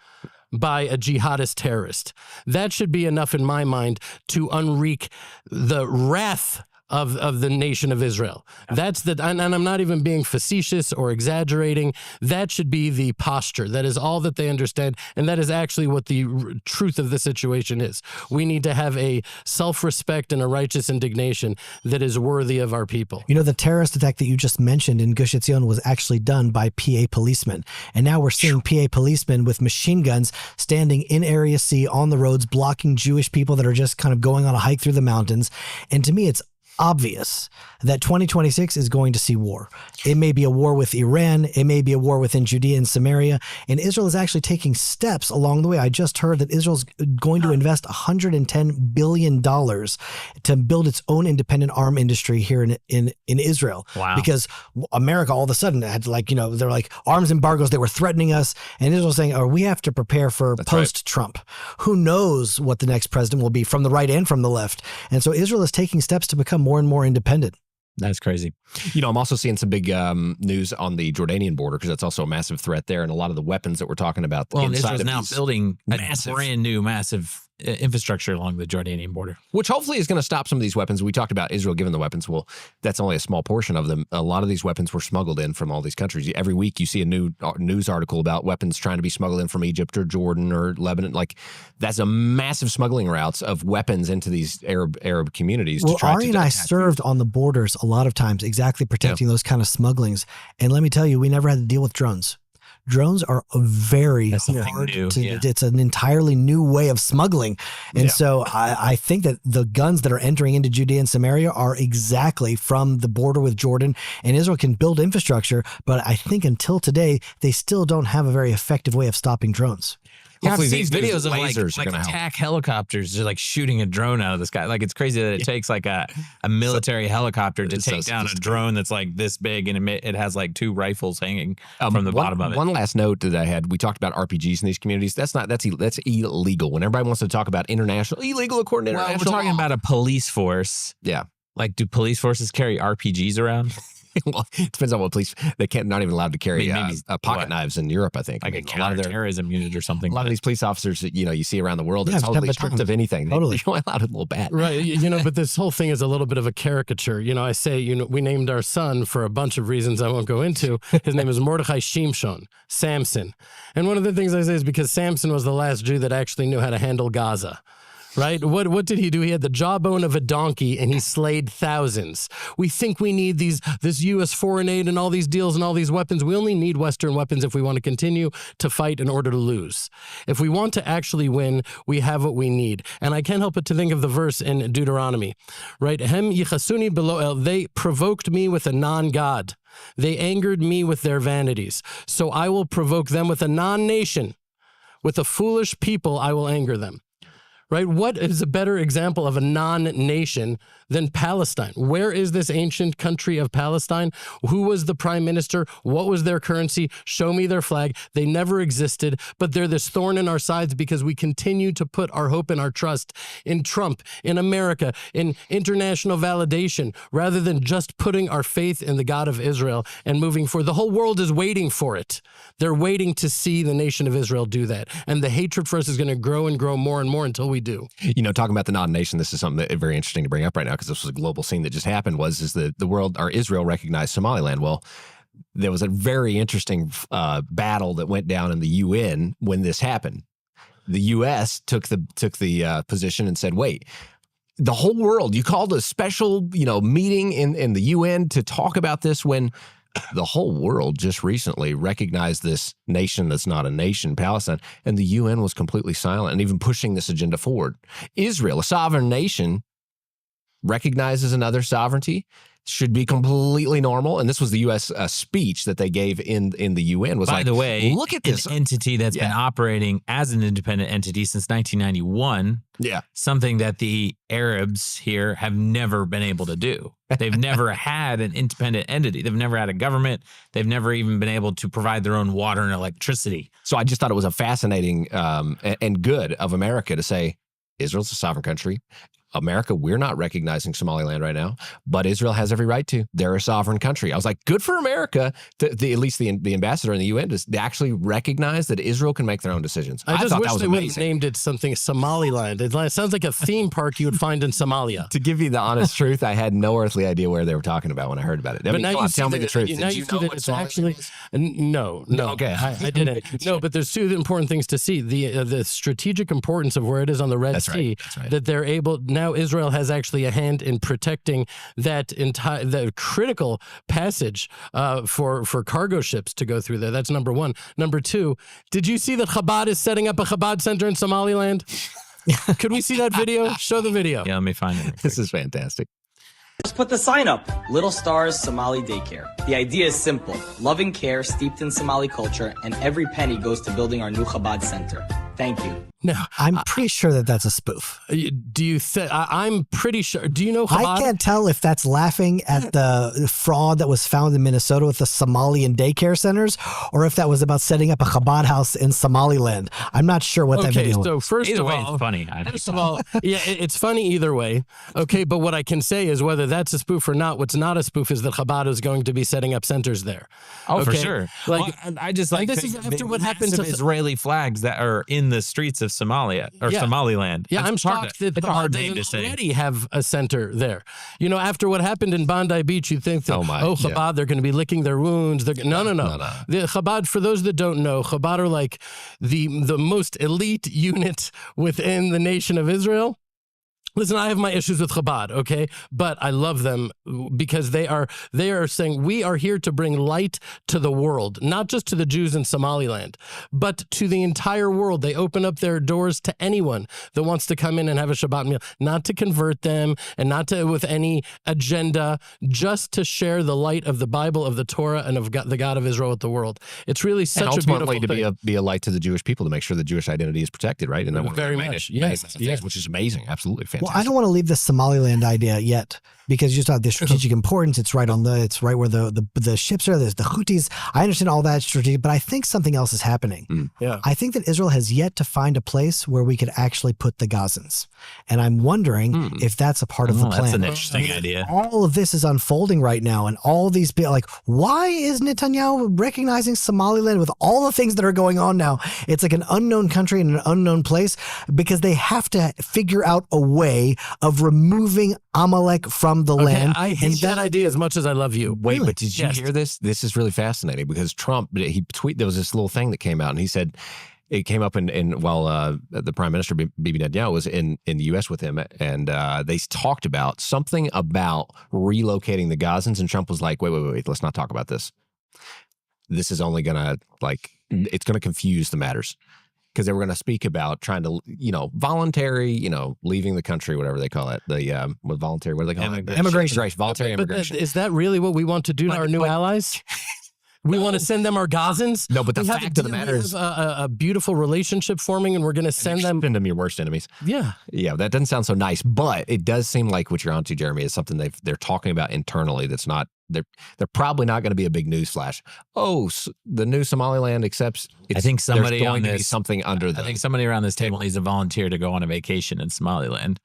Speaker 2: by a jihadist terrorist? That should be enough in my mind to unwreak the wrath of the nation of Israel. That's and I'm not even being facetious or exaggerating. That should be the posture. That is all that they understand, and that is actually what the truth of the situation is. We need to have a self-respect and a righteous indignation that is worthy of our people.
Speaker 4: You know, the terrorist attack that you just mentioned in Gush Etzion was actually done by PA policemen, and now we're seeing PA policemen with machine guns standing in Area C on the roads, blocking Jewish people that are just kind of going on a hike through the mountains. And to me, it's obvious that 2026 is going to see war. It may be a war with Iran. It may be a war within Judea and Samaria. And Israel is actually taking steps along the way. I just heard that Israel's going to invest $110 billion to build its own independent arm industry here in Israel.
Speaker 1: Wow.
Speaker 4: Because America all of a sudden had they're like arms embargoes. They were threatening us. And Israel's saying, oh, we have to prepare for post-Trump. Who knows what the next president will be from the right and from the left. And so Israel is taking steps to become more and more independent.
Speaker 1: That's crazy.
Speaker 3: You know, I'm also seeing some big news on the Jordanian border because that's also a massive threat there, and a lot of the weapons that we're talking about.
Speaker 1: Well, Israel's now building a brand new massive infrastructure along the Jordanian border,
Speaker 3: which hopefully is going to stop some of these weapons. We talked about Israel giving the weapons. Well, that's only a small portion of them. A lot of these weapons were smuggled in from all these countries. Every week you see a new news article about weapons trying to be smuggled in from Egypt or Jordan or Lebanon. Like, that's a massive smuggling routes of weapons into these Arab communities.
Speaker 4: Well, Ari and I served on the borders a lot of times, exactly protecting those kind of smugglings. And let me tell you, we never had to deal with drones. Drones are very hard
Speaker 1: new.
Speaker 4: It's an entirely new way of smuggling. And so I think that the guns that are entering into Judea and Samaria are exactly from the border with Jordan, and Israel can build infrastructure. But I think until today, they still don't have a very effective way of stopping drones.
Speaker 1: Hopefully these videos of like attack helicopters, just like shooting a drone out of the sky. Like, it's crazy that it takes like a military helicopter to take down a drone that's like this big, and it has like 2 rifles hanging from the bottom of it.
Speaker 3: One last note that I had: we talked about RPGs in these communities. That's illegal. When everybody wants to talk about illegal according to international,
Speaker 1: we're talking about a police force.
Speaker 3: Yeah,
Speaker 1: like, do police forces carry RPGs around?
Speaker 3: Well, it depends on what police. They not even allowed to carry pocket knives in Europe, I think.
Speaker 1: Like a counterterrorism unit or something.
Speaker 3: A lot of these police officers that you see around the world are totally stripped of anything.
Speaker 4: Totally.
Speaker 3: They allowed a little bat.
Speaker 2: Right. But this whole thing is a little bit of a caricature. I say, we named our son for a bunch of reasons I won't go into. His name is Mordechai Shimshon, Samson. And one of the things I say is because Samson was the last Jew that actually knew how to handle Gaza. Right? What did he do? He had the jawbone of a donkey, and he slayed thousands. We think we need this U.S. foreign aid and all these deals and all these weapons. We only need Western weapons if we want to continue to fight in order to lose. If we want to actually win, we have what we need. And I can't help but to think of the verse in Deuteronomy, right? Hem yichasuni below el. They provoked me with a non-God. They angered me with their vanities. So I will provoke them with a non-nation. With a foolish people, I will anger them. Right? What is a better example of a non-nation than Palestine? Where is this ancient country of Palestine? Who was the prime minister? What was their currency? Show me their flag. They never existed, but they're this thorn in our sides because we continue to put our hope and our trust in Trump, in America, in international validation, rather than just putting our faith in the God of Israel and moving forward. The whole world is waiting for it. They're waiting to see the nation of Israel do that. And the hatred for us is going to grow and grow more and more until we do.
Speaker 3: Talking about the non-nation, this is something that very interesting to bring up right now, because this was a global scene that just happened. Is the world, or Israel, recognized Somaliland? Well, there was a very interesting battle that went down in the UN when this happened. The U.S. took the position and said, wait, the whole world, you called a special meeting in the UN to talk about this when the whole world just recently recognized this nation that's not a nation, Palestine, and the UN was completely silent and even pushing this agenda forward. Israel, a sovereign nation, recognizes another sovereignty, should be completely normal. And this was the U.S. Speech that they gave in the UN.
Speaker 1: By the way,
Speaker 3: look at this
Speaker 1: an entity that's been operating as an independent entity since 1991.
Speaker 3: Yeah,
Speaker 1: something that the Arabs here have never been able to do. They've never had an independent entity. They've never had a government. They've never even been able to provide their own water and electricity.
Speaker 3: So I just thought it was a fascinating and good of America to say, Israel's a sovereign country. America, we're not recognizing Somaliland right now, but Israel has every right to. They're a sovereign country. I was like, good for America, at least the ambassador in the UN, to actually recognize that Israel can make their own decisions.
Speaker 2: I just
Speaker 3: thought
Speaker 2: wish
Speaker 3: that was
Speaker 2: they would have
Speaker 3: amazing.
Speaker 2: named it something Somaliland. It sounds like a theme park you would find in Somalia.
Speaker 3: To give you the honest truth, I had no earthly idea where they were talking about when I heard about it. I mean,
Speaker 2: now
Speaker 3: come
Speaker 2: you
Speaker 3: on,
Speaker 2: see
Speaker 3: tell me the truth.
Speaker 2: Now
Speaker 3: Did
Speaker 2: you
Speaker 3: you
Speaker 2: see
Speaker 3: know
Speaker 2: that
Speaker 3: what
Speaker 2: it's
Speaker 3: Somaliland
Speaker 2: actually
Speaker 3: is?
Speaker 2: no.
Speaker 3: Okay.
Speaker 2: I didn't. No, but there's two important things to see: the strategic importance of where it is on the Red Sea.
Speaker 3: That's right.
Speaker 2: That they're able now. Israel has actually a hand in protecting that entire the critical passage for cargo ships to go through there. That's number one. Number two, did you see that Chabad is setting up a Chabad center in Somaliland? Could we see that video? Show the video.
Speaker 1: Yeah, let me find it.
Speaker 3: This is fantastic.
Speaker 5: Just put the sign up. Little Stars Somali Daycare. The idea is simple. Loving care steeped in Somali culture, and every penny goes to building our new Chabad center. Thank you.
Speaker 2: Now,
Speaker 4: I'm pretty sure that that's a spoof.
Speaker 2: do you think? I'm pretty sure. Do you know Chabad?
Speaker 4: I can't tell if that's laughing at the fraud that was found in Minnesota with the Somalian daycare centers, or if that was about setting up a Chabad house in Somaliland. I'm not sure what that video was.
Speaker 2: So first
Speaker 1: Either
Speaker 2: of
Speaker 1: way,
Speaker 2: all,
Speaker 1: it's funny.
Speaker 2: First of all, yeah, it's funny either way. Okay, but what I can say is whether that's a spoof or not, what's not a spoof is that Chabad is going to be setting up centers there.
Speaker 1: Oh, for
Speaker 2: Okay?
Speaker 1: sure.
Speaker 2: Like,
Speaker 1: Well, I just like
Speaker 2: this
Speaker 1: the-
Speaker 2: is after
Speaker 1: the
Speaker 2: what happened to
Speaker 1: massive Israeli flags that are in the streets of Somalia or
Speaker 2: Yeah.
Speaker 1: Somaliland.
Speaker 2: Yeah,
Speaker 1: It's
Speaker 2: I'm
Speaker 1: hard
Speaker 2: shocked
Speaker 1: to-
Speaker 2: that
Speaker 1: it's a hard
Speaker 2: Chabad
Speaker 1: name to
Speaker 2: doesn't
Speaker 1: say.
Speaker 2: already have a center there. You know, after what happened in Bondi Beach, you'd think that, Chabad, they're going to be licking their wounds. No. The Chabad, for those that don't know, Chabad are like the most elite unit within the nation of Israel. Listen, I have my issues with Chabad, okay? But I love them because they are saying we are here to bring light to the world, not just to the Jews in Somaliland, but to the entire world. They open up their doors to anyone that wants to come in and have a Shabbat meal, not to convert them and not to with any agenda, just to share the light of the Bible, of the Torah, and of God, the God of Israel with the world. It's really such
Speaker 3: And
Speaker 2: a beautiful
Speaker 3: ultimately
Speaker 2: thing.
Speaker 3: to be a light to the Jewish people, to make sure the Jewish identity is protected, right? And that
Speaker 2: Very much, yes,
Speaker 3: which is amazing, absolutely fantastic.
Speaker 4: Well, I don't want to leave the Somaliland idea yet because you saw the strategic importance. It's right where the ships are. There's the Houthis. I understand all that strategic, but I think something else is happening.
Speaker 2: Yeah.
Speaker 4: I think that Israel has yet to find a place where we could actually put the Gazans, and I'm wondering if that's a part of the plan.
Speaker 1: That's an interesting idea.
Speaker 4: All of this is unfolding right now, and all these people, like, why is Netanyahu recognizing Somaliland with all the things that are going on now? It's like an unknown country in an unknown place because they have to figure out a way of removing Amalek from the land.
Speaker 2: I hate that idea as much as I love you.
Speaker 3: Wait, but did you
Speaker 2: Yes.
Speaker 3: hear this? This is really fascinating because Trump, there was this little thing that came out and he said, it came up while the Prime Minister, Bibi Netanyahu, was in the U.S. with him, and they talked about something about relocating the Gazans, and Trump was like, wait, let's not talk about this. This is only going to, it's going to confuse the matters. Because they were going to speak about trying to, voluntary, leaving the country, whatever they call it. Voluntary, what do they call it?
Speaker 4: Immigration.
Speaker 3: Voluntary
Speaker 2: But
Speaker 3: immigration.
Speaker 2: is that really what we want to do to our new allies? We want to send them our Gazans?
Speaker 3: No, but the
Speaker 2: We have
Speaker 3: fact of the matter is,
Speaker 2: a beautiful relationship forming, and we're going to send them.
Speaker 3: send them your worst enemies.
Speaker 2: Yeah.
Speaker 3: Yeah, that doesn't sound so nice, but it does seem like what you're onto, Jeremy, is something they're talking about internally. That's not. They're probably not going to be a big news flash. Oh, the new Somaliland accepts.
Speaker 1: I think somebody
Speaker 3: there's
Speaker 1: on
Speaker 3: going to be
Speaker 1: this
Speaker 3: something under
Speaker 1: I think somebody around this table needs to volunteer to go on a vacation in Somaliland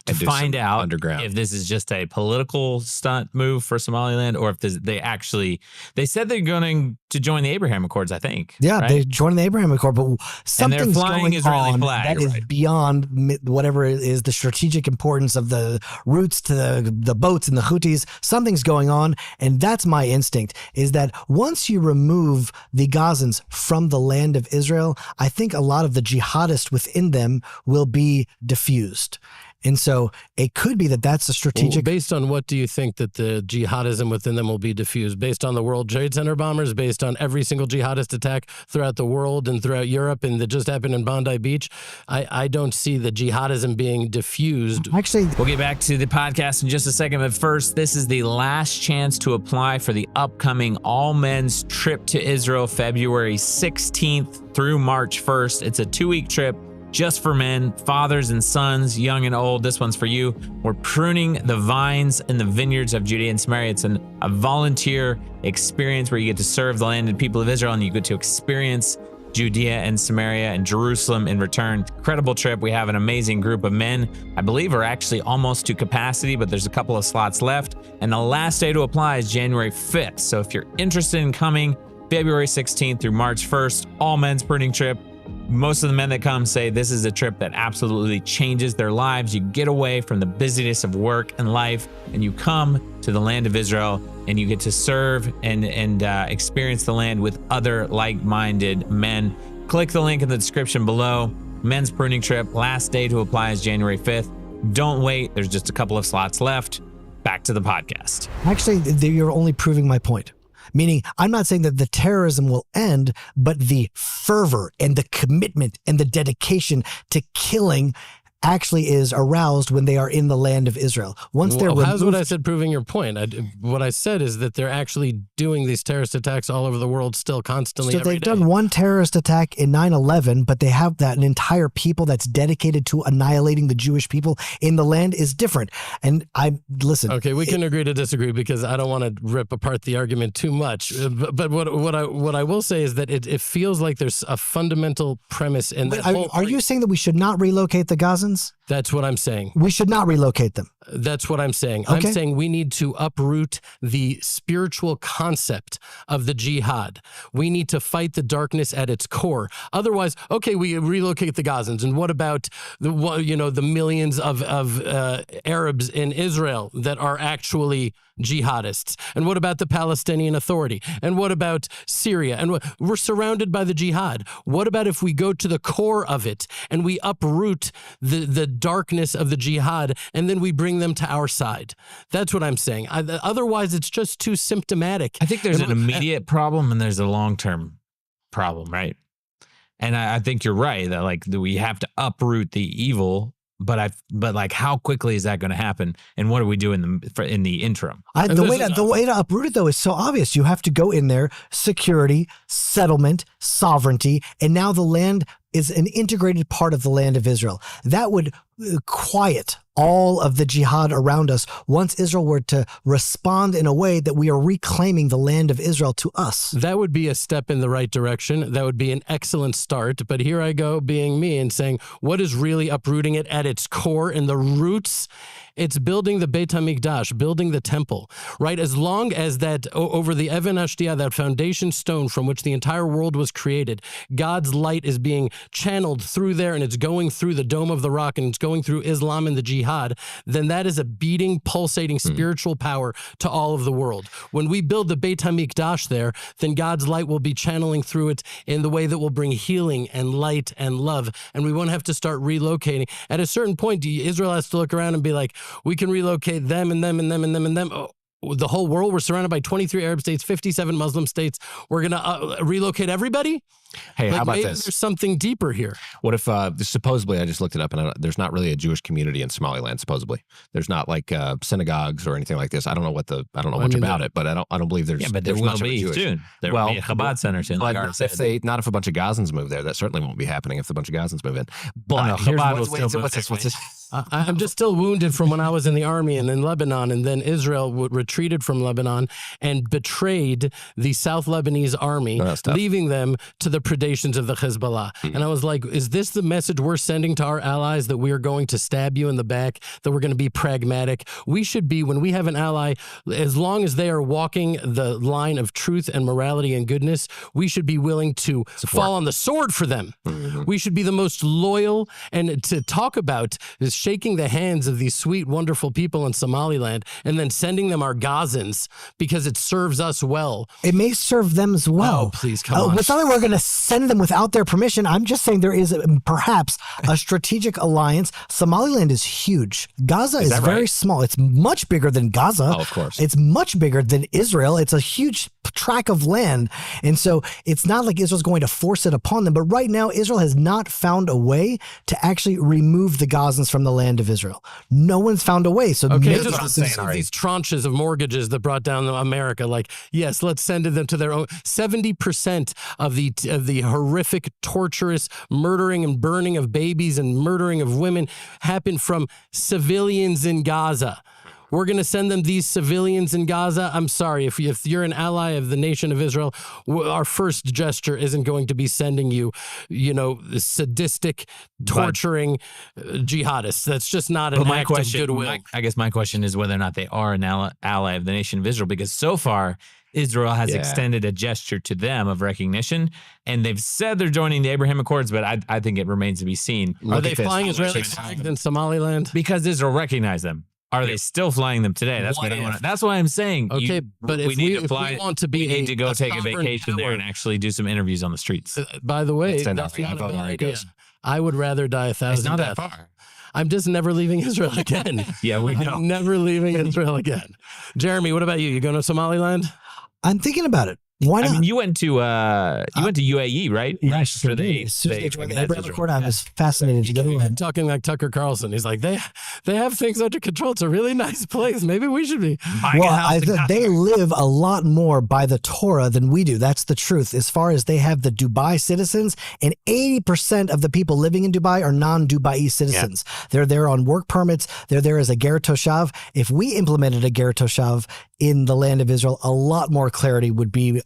Speaker 1: to
Speaker 3: And do
Speaker 1: find
Speaker 3: some
Speaker 1: out
Speaker 3: underground.
Speaker 1: if this is just a political stunt move for Somaliland or if they said they're going to join the Abraham Accords, I think.
Speaker 4: Yeah,
Speaker 1: right?
Speaker 4: they joined the Abraham Accord, but something's
Speaker 1: flying
Speaker 4: going
Speaker 1: Israeli
Speaker 4: on
Speaker 1: flag,
Speaker 4: that is
Speaker 1: right.
Speaker 4: beyond whatever is the strategic importance of the routes to the boats and the Houthis. Something's going on, and that's my instinct, is that once you remove the Gazans from the land of Israel, I think a lot of the jihadists within them will be diffused. And so it could be that that's a strategic.
Speaker 2: Based on what do you think that the jihadism within them will be diffused? Based on the World Trade Center bombers? Based on every single jihadist attack throughout the world and throughout Europe and that just happened in Bondi Beach? I don't see the jihadism being diffused.
Speaker 4: Actually,
Speaker 1: We'll get back to the podcast in just a second, but first, this is the last chance to apply for the upcoming all-men's trip to Israel, February 16th through March 1st. It's a 2-week trip just for men, fathers and sons, young and old. This one's for you. We're pruning the vines in the vineyards of Judea and Samaria. It's a volunteer experience where you get to serve the land and people of Israel, and you get to experience Judea and Samaria, and Jerusalem in return. Incredible trip. We have an amazing group of men. I believe are actually almost to capacity, but there's a couple of slots left. And the last day to apply is January 5th. So if you're interested in coming, February 16th through March 1st, all men's pruning trip. Most of the men that come say this is a trip that absolutely changes their lives. You get away from the busyness of work and life, and you come to the land of Israel, and you get to serve and experience the land with other like-minded men. Click the link in the description below. Men's pruning trip. Last day to apply is January 5th. Don't wait. There's just a couple of slots left. Back to the podcast.
Speaker 4: Actually, you're only proving my point. Meaning, I'm not saying that the terrorism will end, but the fervor and the commitment and the dedication to killing actually is aroused when they are in the land of Israel. Once they're removed,
Speaker 2: how's what I said proving your point? What I said is that they're actually doing these terrorist attacks all over the world still constantly.
Speaker 4: So they've done one terrorist attack in 9/11, but they have that an entire people that's dedicated to annihilating the Jewish people in the land is different. And listen.
Speaker 2: Okay, we can agree to disagree because I don't want to rip apart the argument too much. But what I will say is that it feels like there's a fundamental premise in that.
Speaker 4: Are you saying that we should not relocate the Gazans?
Speaker 2: That's what I'm saying.
Speaker 4: We should not relocate them.
Speaker 2: That's what I'm saying.
Speaker 4: Okay.
Speaker 2: I'm saying we need to uproot the spiritual concept of the jihad. We need to fight the darkness at its core. Otherwise, okay, we relocate the Gazans. And what about the millions of Arabs in Israel that are actually jihadists? And what about the Palestinian Authority? And what about Syria? And we're surrounded by the jihad. What about if we go to the core of it and we uproot the darkness of the jihad and then we bring them to our side? That's what I'm saying. Otherwise, it's just too symptomatic.
Speaker 1: I think there's an immediate problem and there's a long-term problem, right? And I think you're right that we have to uproot the evil. But how quickly is that going to happen? And what do we do in the interim?
Speaker 4: The way to uproot it though is so obvious. You have to go in there, security, settlement, sovereignty, and now the land is an integrated part of the land of Israel. That would quiet all of the jihad around us once Israel were to respond in a way that we are reclaiming the land of Israel to us.
Speaker 2: That would be a step in the right direction. That would be an excellent start. But here I go being me and saying, what is really uprooting it at its core and the roots? It's building the Beit HaMikdash, building the temple, right? As long as that over the Even Hashtiyah, that foundation stone from which the entire world was created, God's light is being channeled through there and it's going through the Dome of the Rock and it's going through Islam and the jihad, then that is a beating, pulsating spiritual power to all of the world. When we build the Beit HaMikdash there, then God's light will be channeling through it in the way that will bring healing and light and love, and we won't have to start relocating. At a certain point, Israel has to look around and be like, we can relocate them and them and them and them and them. Oh, the whole world, we're surrounded by 23 Arab states, 57 Muslim states. We're going to relocate everybody?
Speaker 3: Hey, how about
Speaker 2: maybe
Speaker 3: this?
Speaker 2: There's something deeper here.
Speaker 3: What if supposedly, I just looked it up, and there's not really a Jewish community in Somaliland. Supposedly, there's not synagogues or anything like this. I don't know much about it, but I don't believe there's.
Speaker 1: Yeah, but
Speaker 3: there's
Speaker 1: there will
Speaker 3: much of a
Speaker 1: be
Speaker 3: Jewish.
Speaker 1: soon. There will be a Chabad center soon.
Speaker 3: But not if a bunch of Gazans move there. That certainly won't be happening if a bunch of Gazans move in.
Speaker 1: But
Speaker 3: What's this?
Speaker 2: I'm just still wounded from when I was in the army and in Lebanon, and then Israel retreated from Lebanon and betrayed the South Lebanese army, leaving them to the predations of the Hezbollah. And I was like, is this the message we're sending to our allies, that we are going to stab you in the back, that we're going to be pragmatic? We should be, when we have an ally, as long as they are walking the line of truth and morality and goodness, we should be willing to fall on the sword for them. We should be the most loyal, and to talk about is shaking the hands of these sweet, wonderful people in Somaliland and then sending them our Gazans because it serves us well.
Speaker 4: It may serve them as well.
Speaker 2: Oh, please, come on.
Speaker 4: It's not that we're going to send them without their permission. I'm just saying there is perhaps a strategic alliance. Somaliland is huge. Gaza is very small. It's much bigger than Gaza.
Speaker 3: Oh, of course.
Speaker 4: It's much bigger than Israel. It's a huge tract of land. And so it's not like Israel's going to force it upon them. But right now, Israel has not found a way to actually remove the Gazans from the land of Israel. No one's found a way. So
Speaker 2: these tranches of mortgages that brought down America, like, yes, let's send them to their own. 70% of the horrific, torturous murdering and burning of babies and murdering of women happened from civilians in Gaza. we're going to send them these civilians in Gaza. I'm sorry, if you're an ally of the nation of Israel, our first gesture isn't going to be sending you, sadistic, torturing jihadists. That's just not an act of goodwill.
Speaker 1: I guess my question is whether or not they are an ally of the nation of Israel, because so far Israel has extended a gesture to them of recognition, and they've said they're joining the Abraham Accords, but I think it remains to be seen.
Speaker 2: Are they flying Israeli flags in Somaliland?
Speaker 1: Because Israel recognized them. Are they still flying them today? That's what I want. That's why I'm saying.
Speaker 2: Okay, but if we want to be,
Speaker 1: we need to go take a vacation there and actually do some interviews on the streets.
Speaker 2: By the way, that's not a bad idea. I would rather die 1,000
Speaker 1: It's not
Speaker 2: deaths.
Speaker 1: that far.
Speaker 2: I'm just never leaving Israel again.
Speaker 1: Yeah, we know.
Speaker 2: I'm never leaving Israel again. Jeremy, what about you? You going to Somaliland?
Speaker 4: I'm thinking about it. Why not?
Speaker 1: I mean, you went to UAE, right?
Speaker 4: Yes,
Speaker 1: For the
Speaker 4: Abraham Accord. I was fascinated to go.
Speaker 2: Talking like Tucker Carlson. He's like, they have things under control. It's a really nice place. Maybe we should be.
Speaker 4: Well, they live a lot more by the Torah than we do. That's the truth. As far as they have the Dubai citizens, and 80% of the people living in Dubai are non-Dubai citizens. Yeah. They're there on work permits. They're there as a ger toshav. If we implemented a ger toshav in the land of Israel, a lot more clarity would be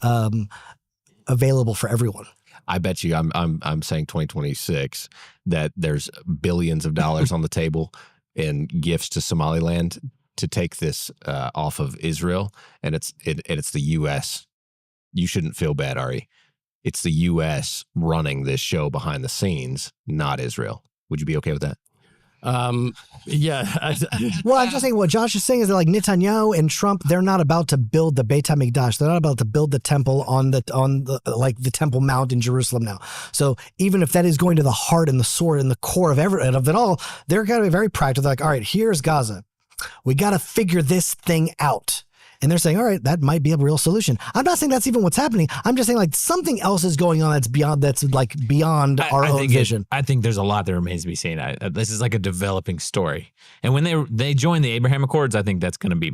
Speaker 4: available for everyone.
Speaker 3: I bet you I'm saying 2026 that there's billions of dollars on the table in gifts to Somaliland to take this off of Israel, and it's the U.S. You shouldn't feel bad, Ari. It's the U.S. running this show behind the scenes, not Israel. Would you be okay with that?
Speaker 2: Yeah.
Speaker 4: Well, I'm just saying what Josh is saying is that like Netanyahu and Trump, they're not about to build the Beit HaMikdash. They're not about to build the temple on the Temple Mount in Jerusalem now. So even if that is going to the heart and the sword and the core of it all, they're going to be very practical. They're like, all right, here's Gaza. We got to figure this thing out. And they're saying, all right, that might be a real solution. I'm not saying that's even what's happening. I'm just saying like something else is going on that's beyond our own vision.
Speaker 1: I think there's a lot that remains to be seen. This is like a developing story. And when they join the Abraham Accords, I think that's going to be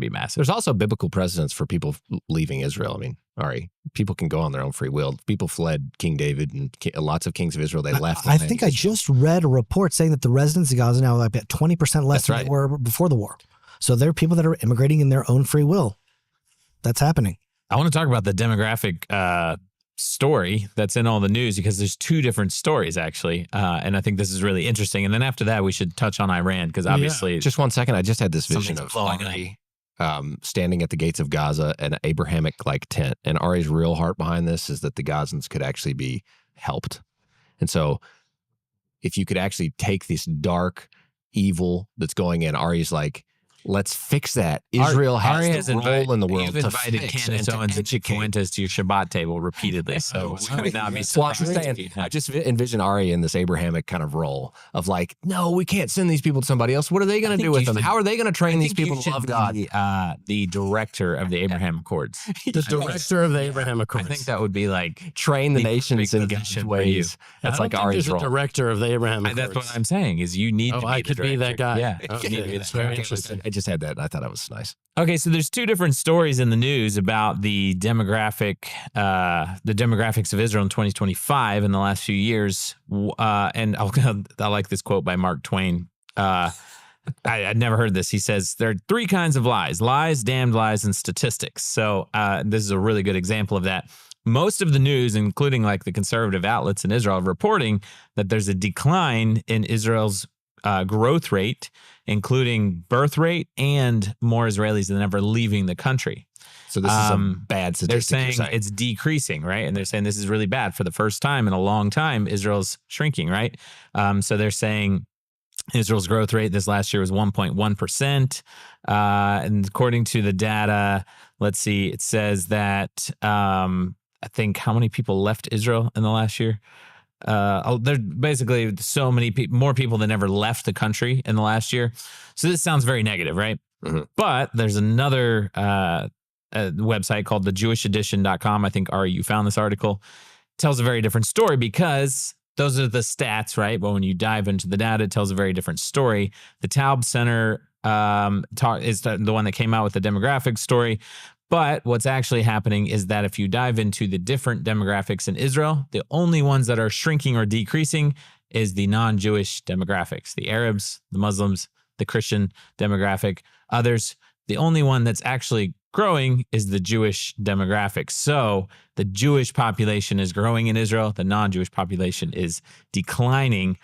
Speaker 1: massive.
Speaker 3: There's also biblical precedents for people leaving Israel. I mean, Ari, people can go on their own free will. People fled King David and lots of kings of Israel. They left.
Speaker 4: I think I just read a report saying that the residents of Gaza now are like at 20% less than they were before the war. So there are people that are immigrating in their own free will. That's happening.
Speaker 1: I want to talk about the demographic story that's in all the news, because there's two different stories, actually. And I think this is really interesting. And then after that, we should touch on Iran, because obviously...
Speaker 3: Just 1 second. I just had this vision of Ari standing at the gates of Gaza, an Abrahamic-like tent. And Ari's real heart behind this is that the Gazans could actually be helped. And so if you could actually take this dark evil that's going in, Ari's like, let's fix that. Israel has the role in the world.
Speaker 1: You've invited Candace Owens and Chick Fuentes to your Shabbat table repeatedly, so I would not be surprised.
Speaker 3: I just envision Ari in this Abrahamic kind of role of like, no, we can't send these people to somebody else. What are they going to do with them? How are they going to train these people to love God?
Speaker 1: The director of the Abraham Accords.
Speaker 2: The director of the Abraham Accords.
Speaker 1: I think that would be like
Speaker 3: train the nations in good ways. That's like Ari's role.
Speaker 2: The director of the Abraham Accords.
Speaker 1: That's what I'm saying. Is you need to be
Speaker 2: I could be that guy.
Speaker 1: Yeah,
Speaker 2: that's very interesting.
Speaker 3: I just had that and I thought that was nice.
Speaker 1: Okay, so there's two different stories in the news about the demographics of Israel in 2025 in the last few years. And I like this quote by Mark Twain. I'd never heard this. He says, there are three kinds of lies, damned lies, and statistics. So this is a really good example of that. Most of the news, including like the conservative outlets in Israel, are reporting that there's a decline in Israel's growth rate, including birth rate, and more Israelis than ever leaving the country.
Speaker 3: So this is a bad statistic.
Speaker 1: They're saying it's decreasing, right? And they're saying this is really bad. For the first time in a long time, Israel's shrinking, right? So they're saying Israel's growth rate this last year was 1.1%. And according to the data, let's see, it says that I think how many people left Israel in the last year? There's basically so many more people than ever left the country in the last year. So this sounds very negative, right? Mm-hmm. But there's another website called thejewishedition.com. I think, Ari, you found this article. It tells a very different story, because those are the stats, right? But when you dive into the data, it tells a very different story. The Taub Center is the one that came out with the demographic story. But what's actually happening is that if you dive into the different demographics in Israel, the only ones that are shrinking or decreasing is the non-Jewish demographics, the Arabs, the Muslims, the Christian demographic. Others, the only one that's actually growing is the Jewish demographic. So the Jewish population is growing in Israel. The non-Jewish population is declining.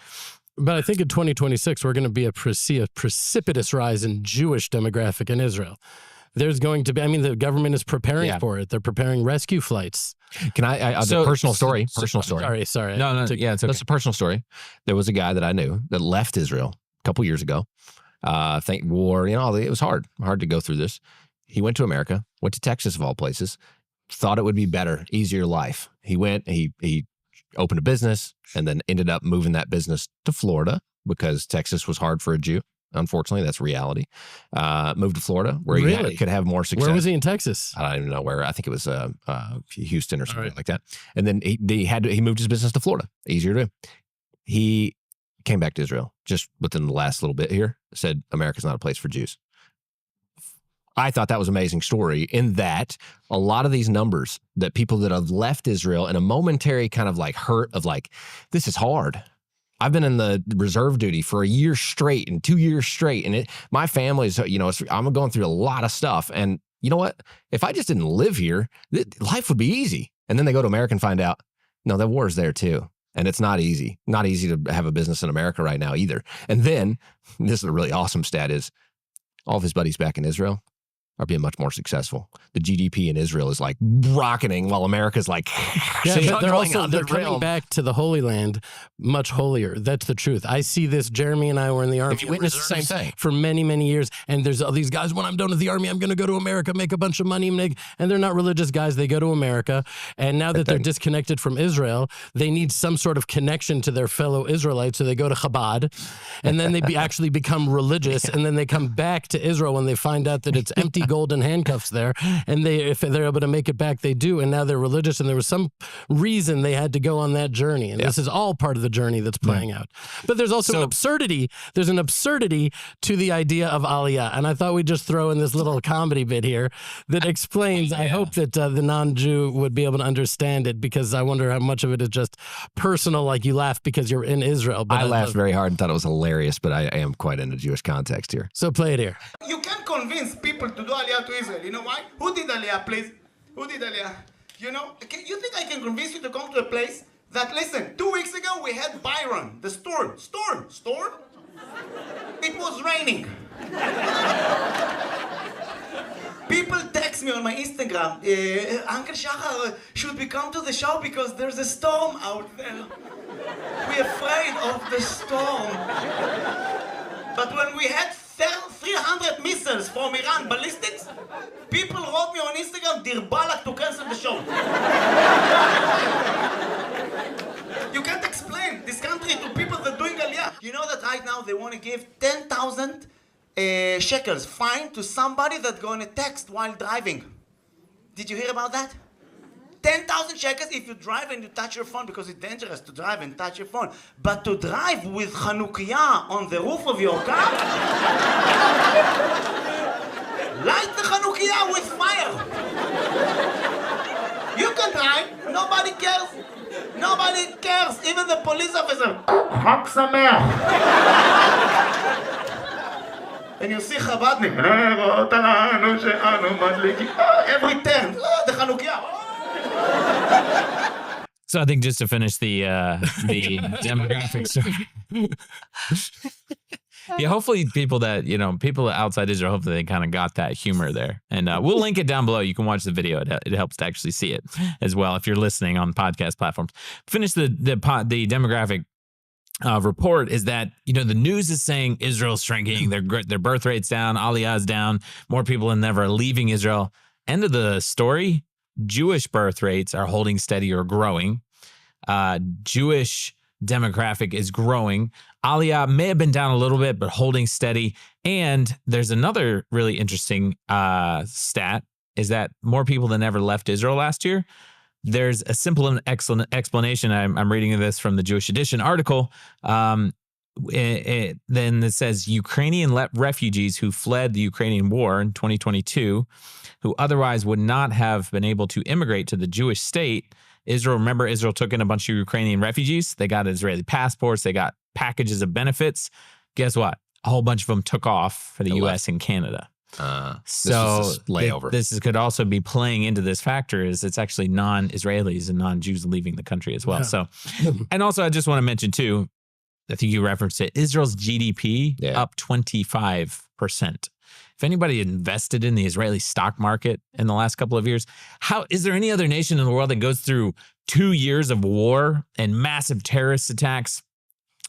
Speaker 2: But I think in 2026, we're going to see a precipitous rise in Jewish demographic in Israel. There's going to be, I mean, the government is preparing for it. They're preparing rescue flights.
Speaker 3: Can I personal story?
Speaker 2: Sorry.
Speaker 1: No, yeah, it's okay.
Speaker 3: That's a personal story. There was a guy that I knew that left Israel a couple years ago. Thank war, it was hard to go through this. He went to America, went to Texas of all places, thought it would be better, easier life. He went, he opened a business and then ended up moving that business to Florida because Texas was hard for a Jew. Unfortunately, that's reality. Moved to Florida where he could have more success.
Speaker 2: Where was he in Texas?
Speaker 3: I don't even know where. I think it was Houston or something like that. And then he moved his business to Florida. Easier to do. He came back to Israel just within the last little bit here, said America's not a place for Jews. I thought that was an amazing story in that a lot of these numbers that people that have left Israel in a momentary kind of like hurt of like, this is hard. I've been in the reserve duty for a year straight and 2 years straight. And my family's, I'm going through a lot of stuff. And you know what? If I just didn't live here, life would be easy. And then they go to America and find out, no, that war is there too. And it's not easy. Not easy to have a business in America right now either. And then, this is a really awesome stat, is all of his buddies back in Israel are being much more successful. The GDP in Israel is like rocketing while America's like
Speaker 2: but they're coming back to the Holy Land much holier. That's the truth. I see this. Jeremy and I were in the army.
Speaker 3: If you witness the same thing
Speaker 2: for many, many years, and there's all these guys, when I'm done with the army, I'm going to go to America, make a bunch of money, and they're not religious guys. They go to America, and now that they're disconnected from Israel, they need some sort of connection to their fellow Israelites, so they go to Chabad, and then they actually become religious, and then they come back to Israel when they find out that it's empty golden handcuffs there, and if they're able to make it back, they do, and now they're religious, and there was some reason they had to go on that journey, and this is all part of the journey that's playing out. But there's also an absurdity. There's an absurdity to the idea of Aliyah, and I thought we'd just throw in this little comedy bit here that explains. I hope that the non-Jew would be able to understand it, because I wonder how much of it is just personal, like you laugh because you're in Israel. But
Speaker 3: I laughed very hard and thought it was hilarious, but I am quite in a Jewish context here.
Speaker 2: So play it here.
Speaker 6: You can't convince people to do Aliyah to Israel. You know why? Who did Aliyah, please? Who did Aliyah? You think I can convince you to come to a place that, listen, 2 weeks ago we had Byron, the storm. It was raining. People text me on my Instagram, Uncle Shachar, should we come to the show because there's a storm out there? We're afraid of the storm. But when we had 300 missiles from Iran, ballistics, people wrote me on Instagram, Dir Balak, to cancel the show. You can't explain this country to people that are doing Aliyah. You know that right now they want to give 10,000 shekels fine to somebody that's going to text while driving. Did you hear about that? 10,000 shekels if you drive and you touch your phone, because it's dangerous to drive and touch your phone. But to drive with Chanukiah on the roof of your car? Light the Chanukiah with fire. You can drive, nobody cares. Nobody cares, even the police officer. Chag Sameach. And you see Chabadnik. Every turn, the Chanukiah.
Speaker 1: So I think just to finish the demographic story. Yeah, hopefully people outside Israel, hopefully they kind of got that humor there. And we'll link it down below. You can watch the video. It helps to actually see it as well if you're listening on podcast platforms. Finish the demographic report is that, the news is saying Israel's shrinking, their birth rate's down, Aliyah is down, more people than ever are leaving Israel. End of the story, Jewish birth rates are holding steady or growing. Jewish demographic is growing. Aliyah may have been down a little bit, but holding steady. And there's another really interesting stat, is that more people than ever left Israel last year. There's a simple and excellent explanation. I'm reading this from the Jewish Edition article. Then it says Ukrainian refugees who fled the Ukrainian war in 2022, who otherwise would not have been able to immigrate to the Jewish state. Remember, Israel took in a bunch of Ukrainian refugees. They got Israeli passports. They got packages of benefits. Guess what? a whole bunch of them took off for the U.S. and Canada. So
Speaker 3: this is a layover.
Speaker 1: This could also be playing into this factor is it's actually non-Israelis and non-Jews leaving the country as well. So, and also I just want to mention too, I think you referenced it, Israel's GDP up 25%. If anybody invested in the Israeli stock market in the last couple of years, is there any other nation in the world that goes through 2 years of war and massive terrorist attacks,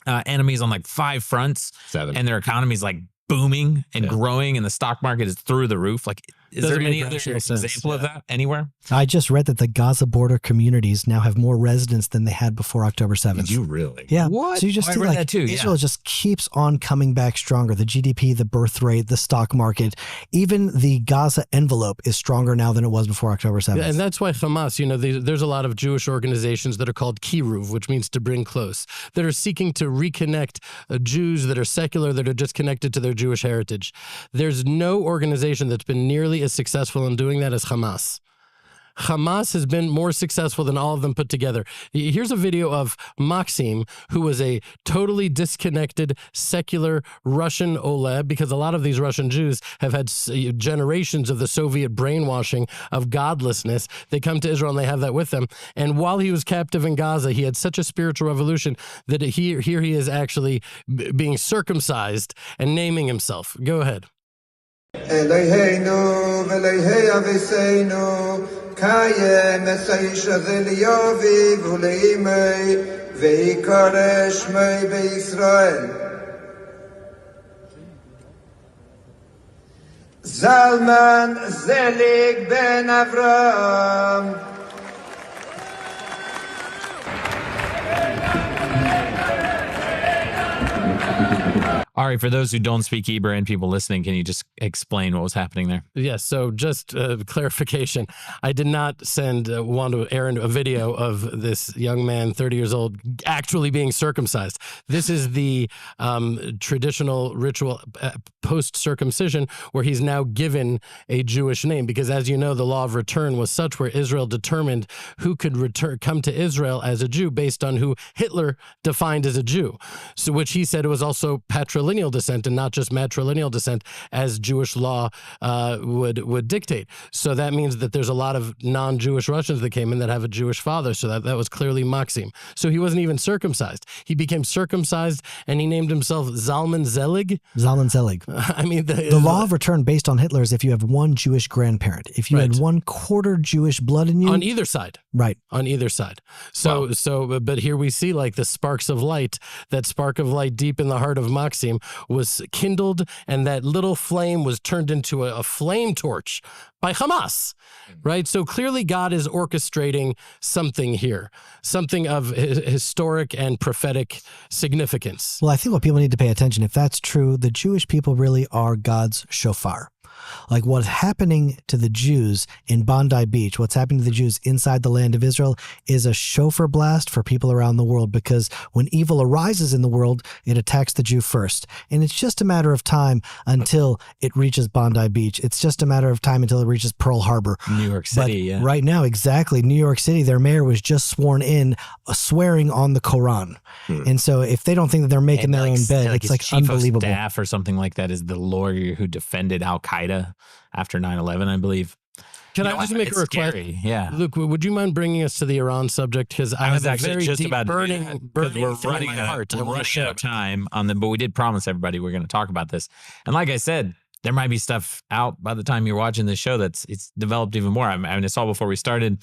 Speaker 1: enemies on like 5 fronts,
Speaker 3: 7,
Speaker 1: and their economy is like booming and growing and the stock market is through the roof? Like, is there any other example of that anywhere?
Speaker 4: I just read that the Gaza border communities now have more residents than they had before October 7th.
Speaker 3: Did you really?
Speaker 4: Yeah.
Speaker 1: What?
Speaker 4: So you just
Speaker 1: I
Speaker 4: see
Speaker 1: read
Speaker 4: like
Speaker 1: that too,
Speaker 4: Israel just keeps on coming back stronger. The GDP, the birth rate, the stock market, even the Gaza envelope is stronger now than it was before October 7th.
Speaker 2: And that's why Hamas, there's a lot of Jewish organizations that are called kiruv, which means to bring close, that are seeking to reconnect Jews that are secular, that are just connected to their Jewish heritage. There's no organization that's been nearly as successful in doing that as Hamas. Hamas has been more successful than all of them put together. Here's a video of Maxim, who was a totally disconnected, secular Russian Oleg, because a lot of these Russian Jews have had generations of the Soviet brainwashing of godlessness. They come to Israel and they have that with them. And while he was captive in Gaza, he had such a spiritual revolution that here he is actually being circumcised and naming himself. Go ahead.
Speaker 7: Eloheinu v'Elohei Aviseinu Kayem Esaish Azeliyavi v'Uleimei V'Yikare Shmei B'Yisrael Zalman Zelig ben Avram.
Speaker 1: Ari, for those who don't speak Hebrew and people listening, can you just explain what was happening there?
Speaker 2: Yes, so just clarification. I did not send Aaron a video of this young man, 30 years old, actually being circumcised. This is the traditional ritual post-circumcision where he's now given a Jewish name because, as you know, the law of return was such where Israel determined who could come to Israel as a Jew based on who Hitler defined as a Jew, so which he said it was also patrilineal descent and not just matrilineal descent as Jewish law would dictate. So that means that there's a lot of non-Jewish Russians that came in that have a Jewish father. So that was clearly Maxim. So he wasn't even circumcised. He became circumcised and he named himself Zalman Zelig.
Speaker 4: Zalman Zelig.
Speaker 2: I mean,
Speaker 4: the law of return based on Hitler is if you have one Jewish grandparent. If you had 1/4 Jewish blood in you.
Speaker 2: On either side.
Speaker 4: Right.
Speaker 2: On either side. But here we see like the sparks of light, that spark of light deep in the heart of Maxim was kindled, and that little flame was turned into a flame torch by Hamas, right? So clearly God is orchestrating something here, something of historic and prophetic significance.
Speaker 4: Well, I think what people need to pay attention, if that's true, the Jewish people really are God's shofar. Like what's happening to the Jews in Bondi Beach, what's happening to the Jews inside the land of Israel is a shofar blast for people around the world, because when evil arises in the world, it attacks the Jew first. And it's just a matter of time until it reaches Bondi Beach. It's just a matter of time until it reaches Pearl Harbor.
Speaker 1: New York City,
Speaker 4: but right now, exactly. New York City, their mayor was just sworn in, swearing on the Quran. And so if they don't think that they're making their own bed, it's like unbelievable.
Speaker 1: Chief of staff or something like that is the lawyer who defended Al-Qaeda after 9/11, I believe.
Speaker 2: Can I just make a request?
Speaker 1: Scary. Yeah.
Speaker 2: Luke, would you mind bringing us to the Iran subject? Because I
Speaker 1: was
Speaker 2: have a
Speaker 1: actually
Speaker 2: very
Speaker 1: just
Speaker 2: deep
Speaker 1: about
Speaker 2: burning
Speaker 1: we're
Speaker 2: thing
Speaker 1: running
Speaker 2: in my heart.
Speaker 1: we're running out of time on them, but we did promise everybody we're going to talk about this. And like I said, there might be stuff out by the time you're watching this show it's developed even more. I mean, I saw before we started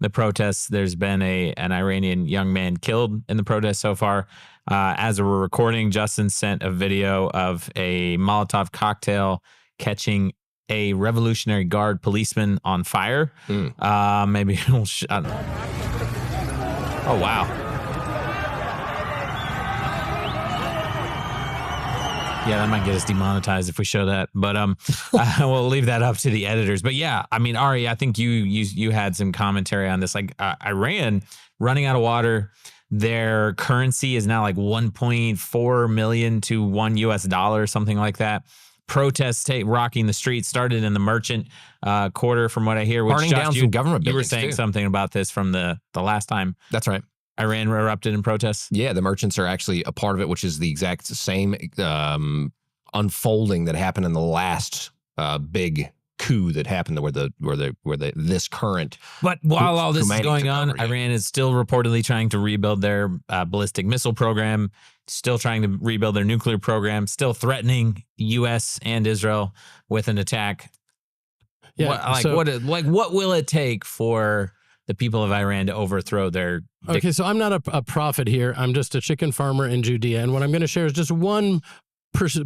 Speaker 1: the protests, there's been an Iranian young man killed in the protests so far. As we're recording, Justin sent a video of a Molotov cocktail catching a Revolutionary Guard policeman on fire. Maybe we'll I don't know. Oh, wow. Yeah, that might get us demonetized if we show that, but we'll leave that up to the editors. But yeah, I mean, Ari, I think you had some commentary on this. Like Iran running out of water. Their currency is now like 1.4 million to $1, something like that. Protests rocking the streets started in the merchant quarter, from what I hear. Which,
Speaker 3: burning
Speaker 1: Josh,
Speaker 3: down some government buildings.
Speaker 1: You were saying something about this from the last time.
Speaker 3: That's right.
Speaker 1: Iran erupted in protests.
Speaker 3: Yeah, the merchants are actually a part of it, which is the exact same unfolding that happened in the last big coup that happened where this current.
Speaker 1: But while all this is going on, Iran is still reportedly trying to rebuild their ballistic missile program, still trying to rebuild their nuclear program, still threatening U.S. and Israel with an attack.
Speaker 2: Yeah.
Speaker 1: What will it take for the people of Iran to overthrow their?
Speaker 2: Okay, so I'm not a prophet here. I'm just a chicken farmer in Judea, and what I'm going to share is just one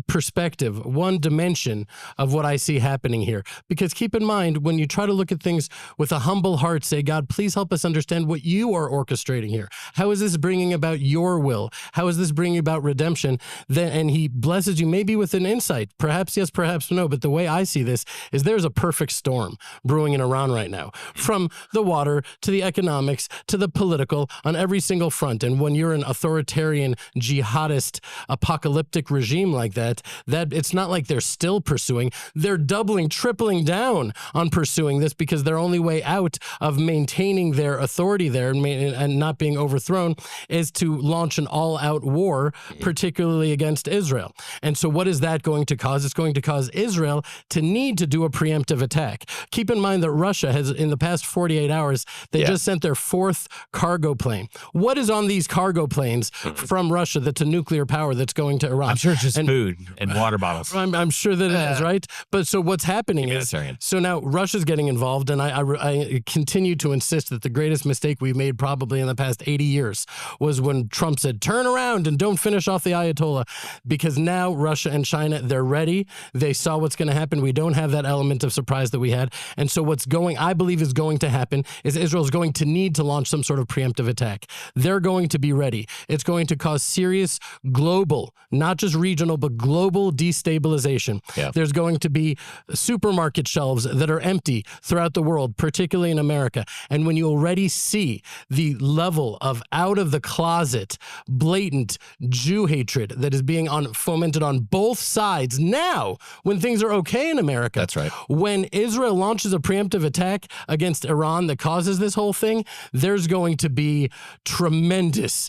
Speaker 2: perspective, one dimension of what I see happening here. Because keep in mind, when you try to look at things with a humble heart, say, God, please help us understand what you are orchestrating here. How is this bringing about your will? How is this bringing about redemption? And he blesses you maybe with an insight. Perhaps yes, perhaps no. But the way I see this is there's a perfect storm brewing in Iran right now, from the water to the economics to the political, on every single front. And when you're an authoritarian, jihadist, apocalyptic regime like that it's not like they're still pursuing. They're doubling, tripling down on pursuing this, because their only way out of maintaining their authority there and not being overthrown is to launch an all-out war, particularly against Israel. And so what is that going to cause? It's going to cause Israel to need to do a preemptive attack. Keep in mind that Russia has, in the past 48 hours, they just sent their 4th cargo plane. What is on these cargo planes from Russia that's a nuclear power that's going to Iran?
Speaker 1: I'm sure it's just food and water bottles.
Speaker 2: I'm sure that it is, right? But so what's happening is, so now Russia's getting involved, and I continue to insist that the greatest mistake we've made probably in the past 80 years was when Trump said, turn around and don't finish off the Ayatollah, because now Russia and China, they're ready. They saw what's going to happen. We don't have that element of surprise that we had. And so I believe is going to happen is Israel's going to need to launch some sort of preemptive attack. They're going to be ready. It's going to cause serious global, not just regional, but global destabilization. Yeah. There's going to be supermarket shelves that are empty throughout the world, particularly in America. And when you already see the level of out of the closet, blatant Jew hatred that is being fomented on both sides now, when things are okay in America.
Speaker 3: That's right.
Speaker 2: When Israel launches a preemptive attack against Iran that causes this whole thing, there's going to be tremendous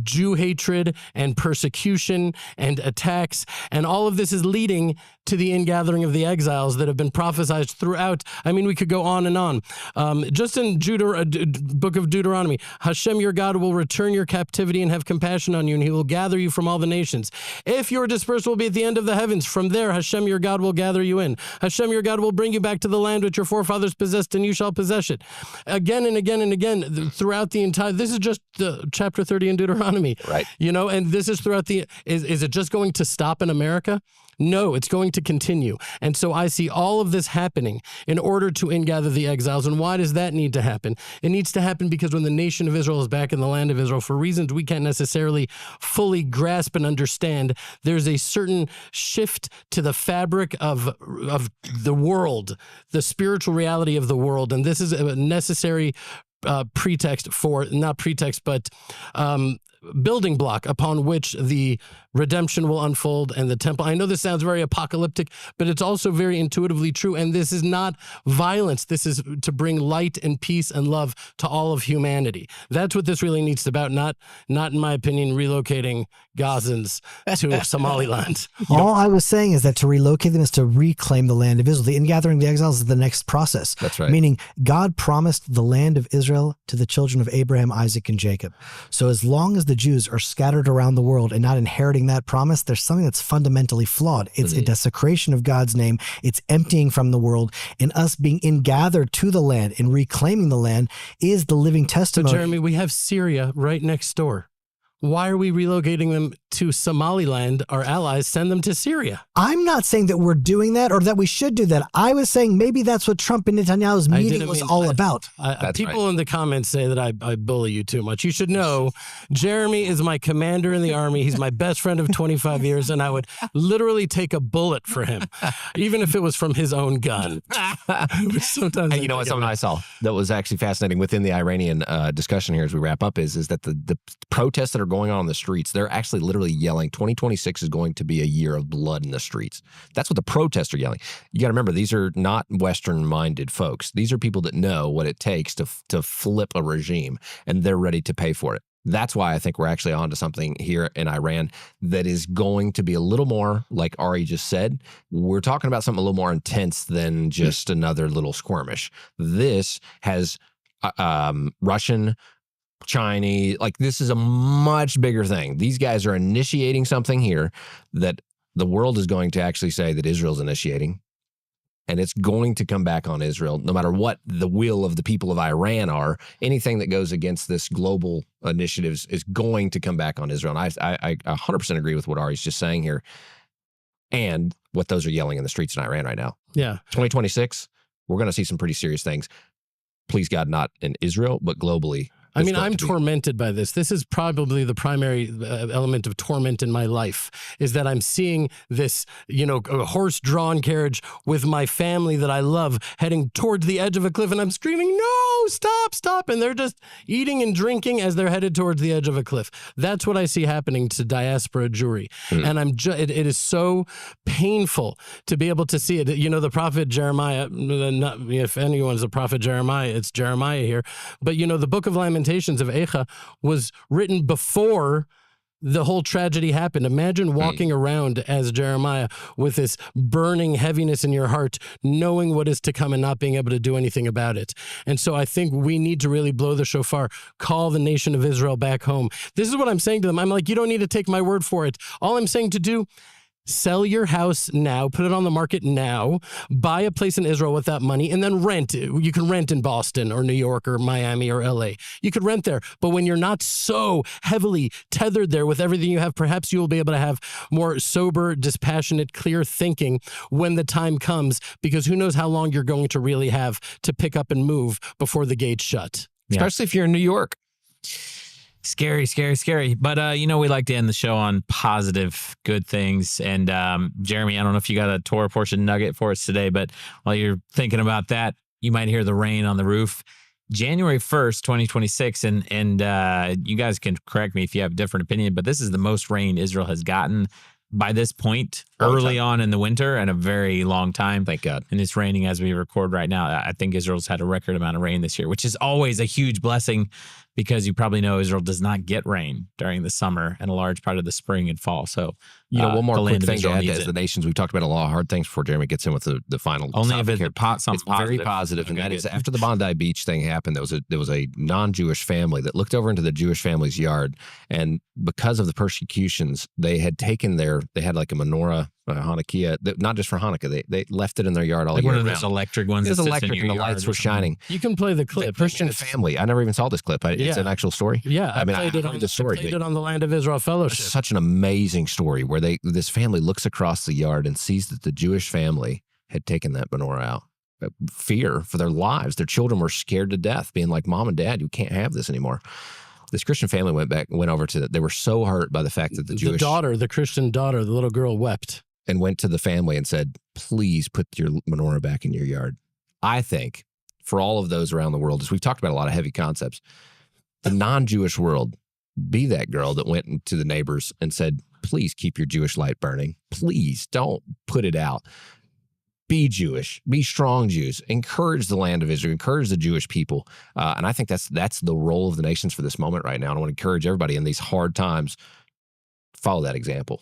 Speaker 2: Jew hatred and persecution and attacks, and all of this is leading to the ingathering of the exiles that have been prophesied throughout. I mean, we could go on and on. Just in book of Deuteronomy, Hashem your God will return your captivity and have compassion on you, and he will gather you from all the nations. If your dispersal will be at the end of the heavens, from there Hashem your God will gather you in. Hashem your God will bring you back to the land which your forefathers possessed, and you shall possess it. Again and again and again throughout the entire, this is just chapter 30 in Deuteronomy.
Speaker 3: Right.
Speaker 2: You know, and this is throughout is it just going to stop in America? No, it's going to continue. And so I see all of this happening in order to ingather the exiles. And why does that need to happen? It needs to happen because when the nation of Israel is back in the land of Israel, for reasons we can't necessarily fully grasp and understand, there's a certain shift to the fabric of the world, the spiritual reality of the world. And this is a necessary building block upon which the redemption will unfold and the temple. I know this sounds very apocalyptic, but it's also very intuitively true. And this is not violence. This is to bring light and peace and love to all of humanity. That's what this really needs to be about. Not in my opinion, relocating Gazans to Somaliland.
Speaker 4: All I was saying is that to relocate them is to reclaim the land of Israel. The ingathering of the exiles is the next process.
Speaker 3: That's right.
Speaker 4: Meaning God promised the land of Israel to the children of Abraham, Isaac, and Jacob. So as long as the Jews are scattered around the world and not inheriting that promise, there's something that's fundamentally flawed. It's a desecration of God's name. It's emptying from the world, and us being ingathered to the land and reclaiming the land is the living testimony.
Speaker 2: So Jeremy, we have Syria right next door. Why are we relocating them to Somaliland? Our allies send them to Syria.
Speaker 4: I'm not saying that we're doing that or that we should do that. I was saying maybe that's what Trump and Netanyahu's meeting was all about.
Speaker 2: People in the comments say that I bully you too much. You should know Jeremy is my commander in the army. He's my best friend of 25 years, and I would literally take a bullet for him, even if it was from his own gun.
Speaker 3: Sometimes, and you know what? Something I saw that was actually fascinating within the Iranian discussion here as we wrap up is that the protests that are going on the streets, they're actually literally yelling 2026 is going to be a year of blood in the streets. That's what the protests are yelling. You got to remember, these are not Western-minded folks. These are people that know what it takes to flip a regime, and they're ready to pay for it. That's why I think we're actually onto something here in Iran that is going to be a little more, like Ari just said, we're talking about something a little more intense than just another little skirmish. This has Russian, Chinese, like this is a much bigger thing. These guys are initiating something here that the world is going to actually say that Israel's initiating. And it's going to come back on Israel, no matter what the will of the people of Iran are. Anything that goes against this global initiatives is going to come back on Israel. And I 100% agree with what Ari's just saying here and what those are yelling in the streets in Iran right now.
Speaker 2: Yeah.
Speaker 3: 2026, we're going to see some pretty serious things. Please God, not in Israel, but globally.
Speaker 2: I mean, I'm tormented by this. This is probably the primary element of torment in my life, is that I'm seeing this, a horse-drawn carriage with my family that I love heading towards the edge of a cliff, and I'm screaming, no, stop, and they're just eating and drinking as they're headed towards the edge of a cliff. That's what I see happening to diaspora Jewry, and it is so painful to be able to see it. The prophet Jeremiah, if anyone's a prophet Jeremiah, it's Jeremiah here, but the book of Lamentations of Eicha was written before the whole tragedy happened. Imagine walking around as Jeremiah with this burning heaviness in your heart, knowing what is to come and not being able to do anything about it. And so I think we need to really blow the shofar, call the nation of Israel back home. This is what I'm saying to them. I'm like, you don't need to take my word for it. All I'm saying to do, sell your house now, put it on the market now, buy a place in Israel with that money, and then rent. You can rent in Boston or New York or Miami or LA. You could rent there. But when you're not so heavily tethered there with everything you have, perhaps you will be able to have more sober, dispassionate, clear thinking when the time comes, because who knows how long you're going to really have to pick up and move before the gates shut.
Speaker 3: Yeah. Especially if you're in New York.
Speaker 1: Scary. But, we like to end the show on positive, good things. And Jeremy, I don't know if you got a Torah portion nugget for us today, but while you're thinking about that, you might hear the rain on the roof. January 1st, 2026, and you guys can correct me if you have a different opinion, but this is the most rain Israel has gotten by this point early on in the winter and a very long time.
Speaker 3: Thank God.
Speaker 1: And it's raining as we record right now. I think Israel's had a record amount of rain this year, which is always a huge blessing because you probably know Israel does not get rain during the summer and a large part of the spring and fall. So,
Speaker 3: one more quick thing to add as the nations. We've talked about a lot of hard things before Jeremy gets in with the final.
Speaker 1: Only if it's
Speaker 3: something very positive, and that is after the Bondi Beach thing happened, there was a non-Jewish family that looked over into the Jewish family's yard, and because of the persecutions, they had like a menorah, Hanukkah, not just for Hanukkah. They left it in their yard all year round.
Speaker 1: One of those electric ones.
Speaker 3: It was electric, and the lights were shining.
Speaker 2: You can play the clip.
Speaker 3: The Christian family. I never even saw this clip. It's an actual story.
Speaker 2: Yeah, I played it on the Land of Israel Fellowship.
Speaker 3: It's such an amazing story where this family looks across the yard and sees that the Jewish family had taken that menorah out. Fear for their lives. Their children were scared to death, being like, "Mom and Dad, you can't have this anymore." This Christian family went over to they were so hurt by the fact that
Speaker 2: the Christian daughter, the little girl wept.
Speaker 3: And went to the family and said, please put your menorah back in your yard. I think for all of those around the world, as we've talked about a lot of heavy concepts, the non-Jewish world, be that girl that went to the neighbors and said, please keep your Jewish light burning. Please don't put it out. Be Jewish. Be strong Jews. Encourage the land of Israel. Encourage the Jewish people. And I think that's the role of the nations for this moment right now. And I want to encourage everybody in these hard times, follow that example.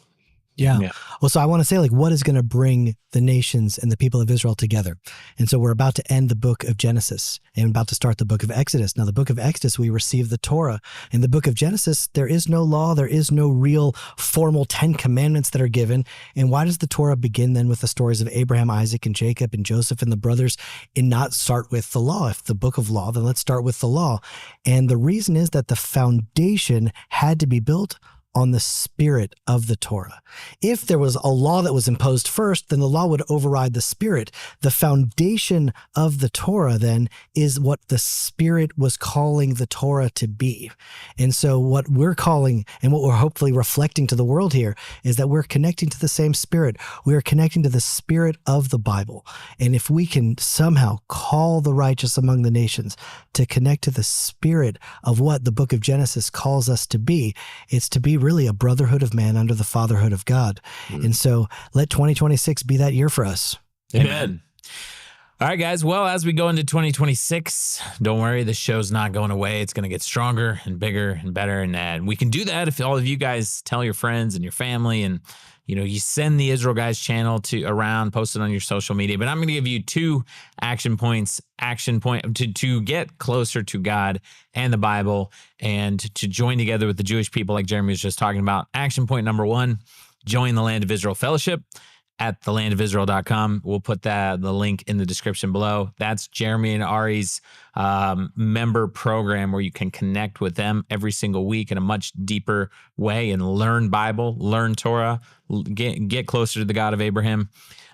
Speaker 4: Yeah. Well, so I want to say, what is going to bring the nations and the people of Israel together? And so we're about to end the book of Genesis and about to start the book of Exodus. Now, the book of Exodus, we receive the Torah. In the book of Genesis, there is no law. There is no real formal 10 commandments that are given. And why does the Torah begin then with the stories of Abraham, Isaac, and Jacob, and Joseph, and the brothers, and not start with the law? If the book of law, then let's start with the law. And the reason is that the foundation had to be built on the spirit of the Torah. If there was a law that was imposed first, then the law would override the spirit. The foundation of the Torah then is what the spirit was calling the Torah to be. And so what we're calling and what we're hopefully reflecting to the world here is that we're connecting to the same spirit. We are connecting to the spirit of the Bible. And if we can somehow call the righteous among the nations to connect to the spirit of what the book of Genesis calls us to be, it's to be really a brotherhood of man under the fatherhood of God. And so let 2026 be that year for us.
Speaker 1: Amen. All right, guys. Well, as we go into 2026, don't worry, the show's not going away. It's going to get stronger and bigger and better. And we can do that if all of you guys tell your friends and your family, and you send the Israel Guys channel around, post it on your social media. But I'm going to give you 2 action points to get closer to God and the Bible, and to join together with the Jewish people like Jeremy was just talking about. Action point number 1, join the Land of Israel Fellowship at thelandofisrael.com. We'll put the link in the description below. That's Jeremy and Ari's member program, where you can connect with them every single week in a much deeper way and learn Bible, learn Torah, get closer to the God of Abraham.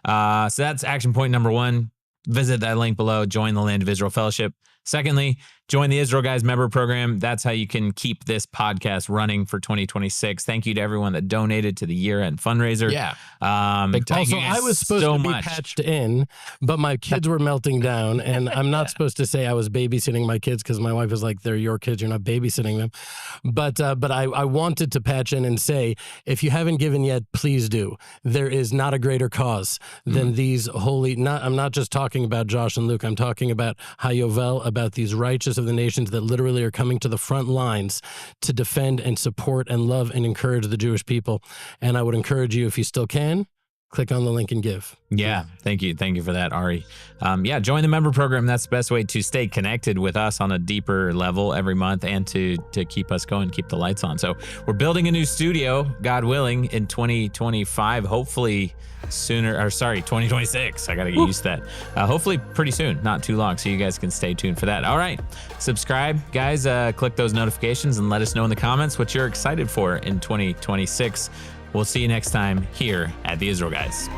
Speaker 1: So that's action point number 1. Visit that link below. Join the Land of Israel Fellowship. Secondly, join the Israel Guys member program. That's how you can keep this podcast running for 2026. Thank you to everyone that donated to the year-end fundraiser.
Speaker 3: Yeah.
Speaker 2: Also, I was supposed to be patched in, but my kids were melting down, and I'm not supposed to say I was babysitting my kids, because my wife was like, they're your kids, you're not babysitting them. But I wanted to patch in and say, if you haven't given yet, please do. There is not a greater cause than these holy, I'm not just talking about Josh and Luke, I'm talking about Hayovel, about these righteous of the nations that literally are coming to the front lines to defend and support and love and encourage the Jewish people. And I would encourage you, if you still can, click on the link and give.
Speaker 1: Yeah, thank you. Thank you for that, Ari. Join the member program. That's the best way to stay connected with us on a deeper level every month, and to keep us going, keep the lights on. So we're building a new studio, God willing, in 2025, hopefully sooner, 2026. I got to get used to that. Hopefully pretty soon, not too long, so you guys can stay tuned for that. All right, subscribe, guys. Click those notifications and let us know in the comments what you're excited for in 2026. We'll see you next time here at the Israel Guys.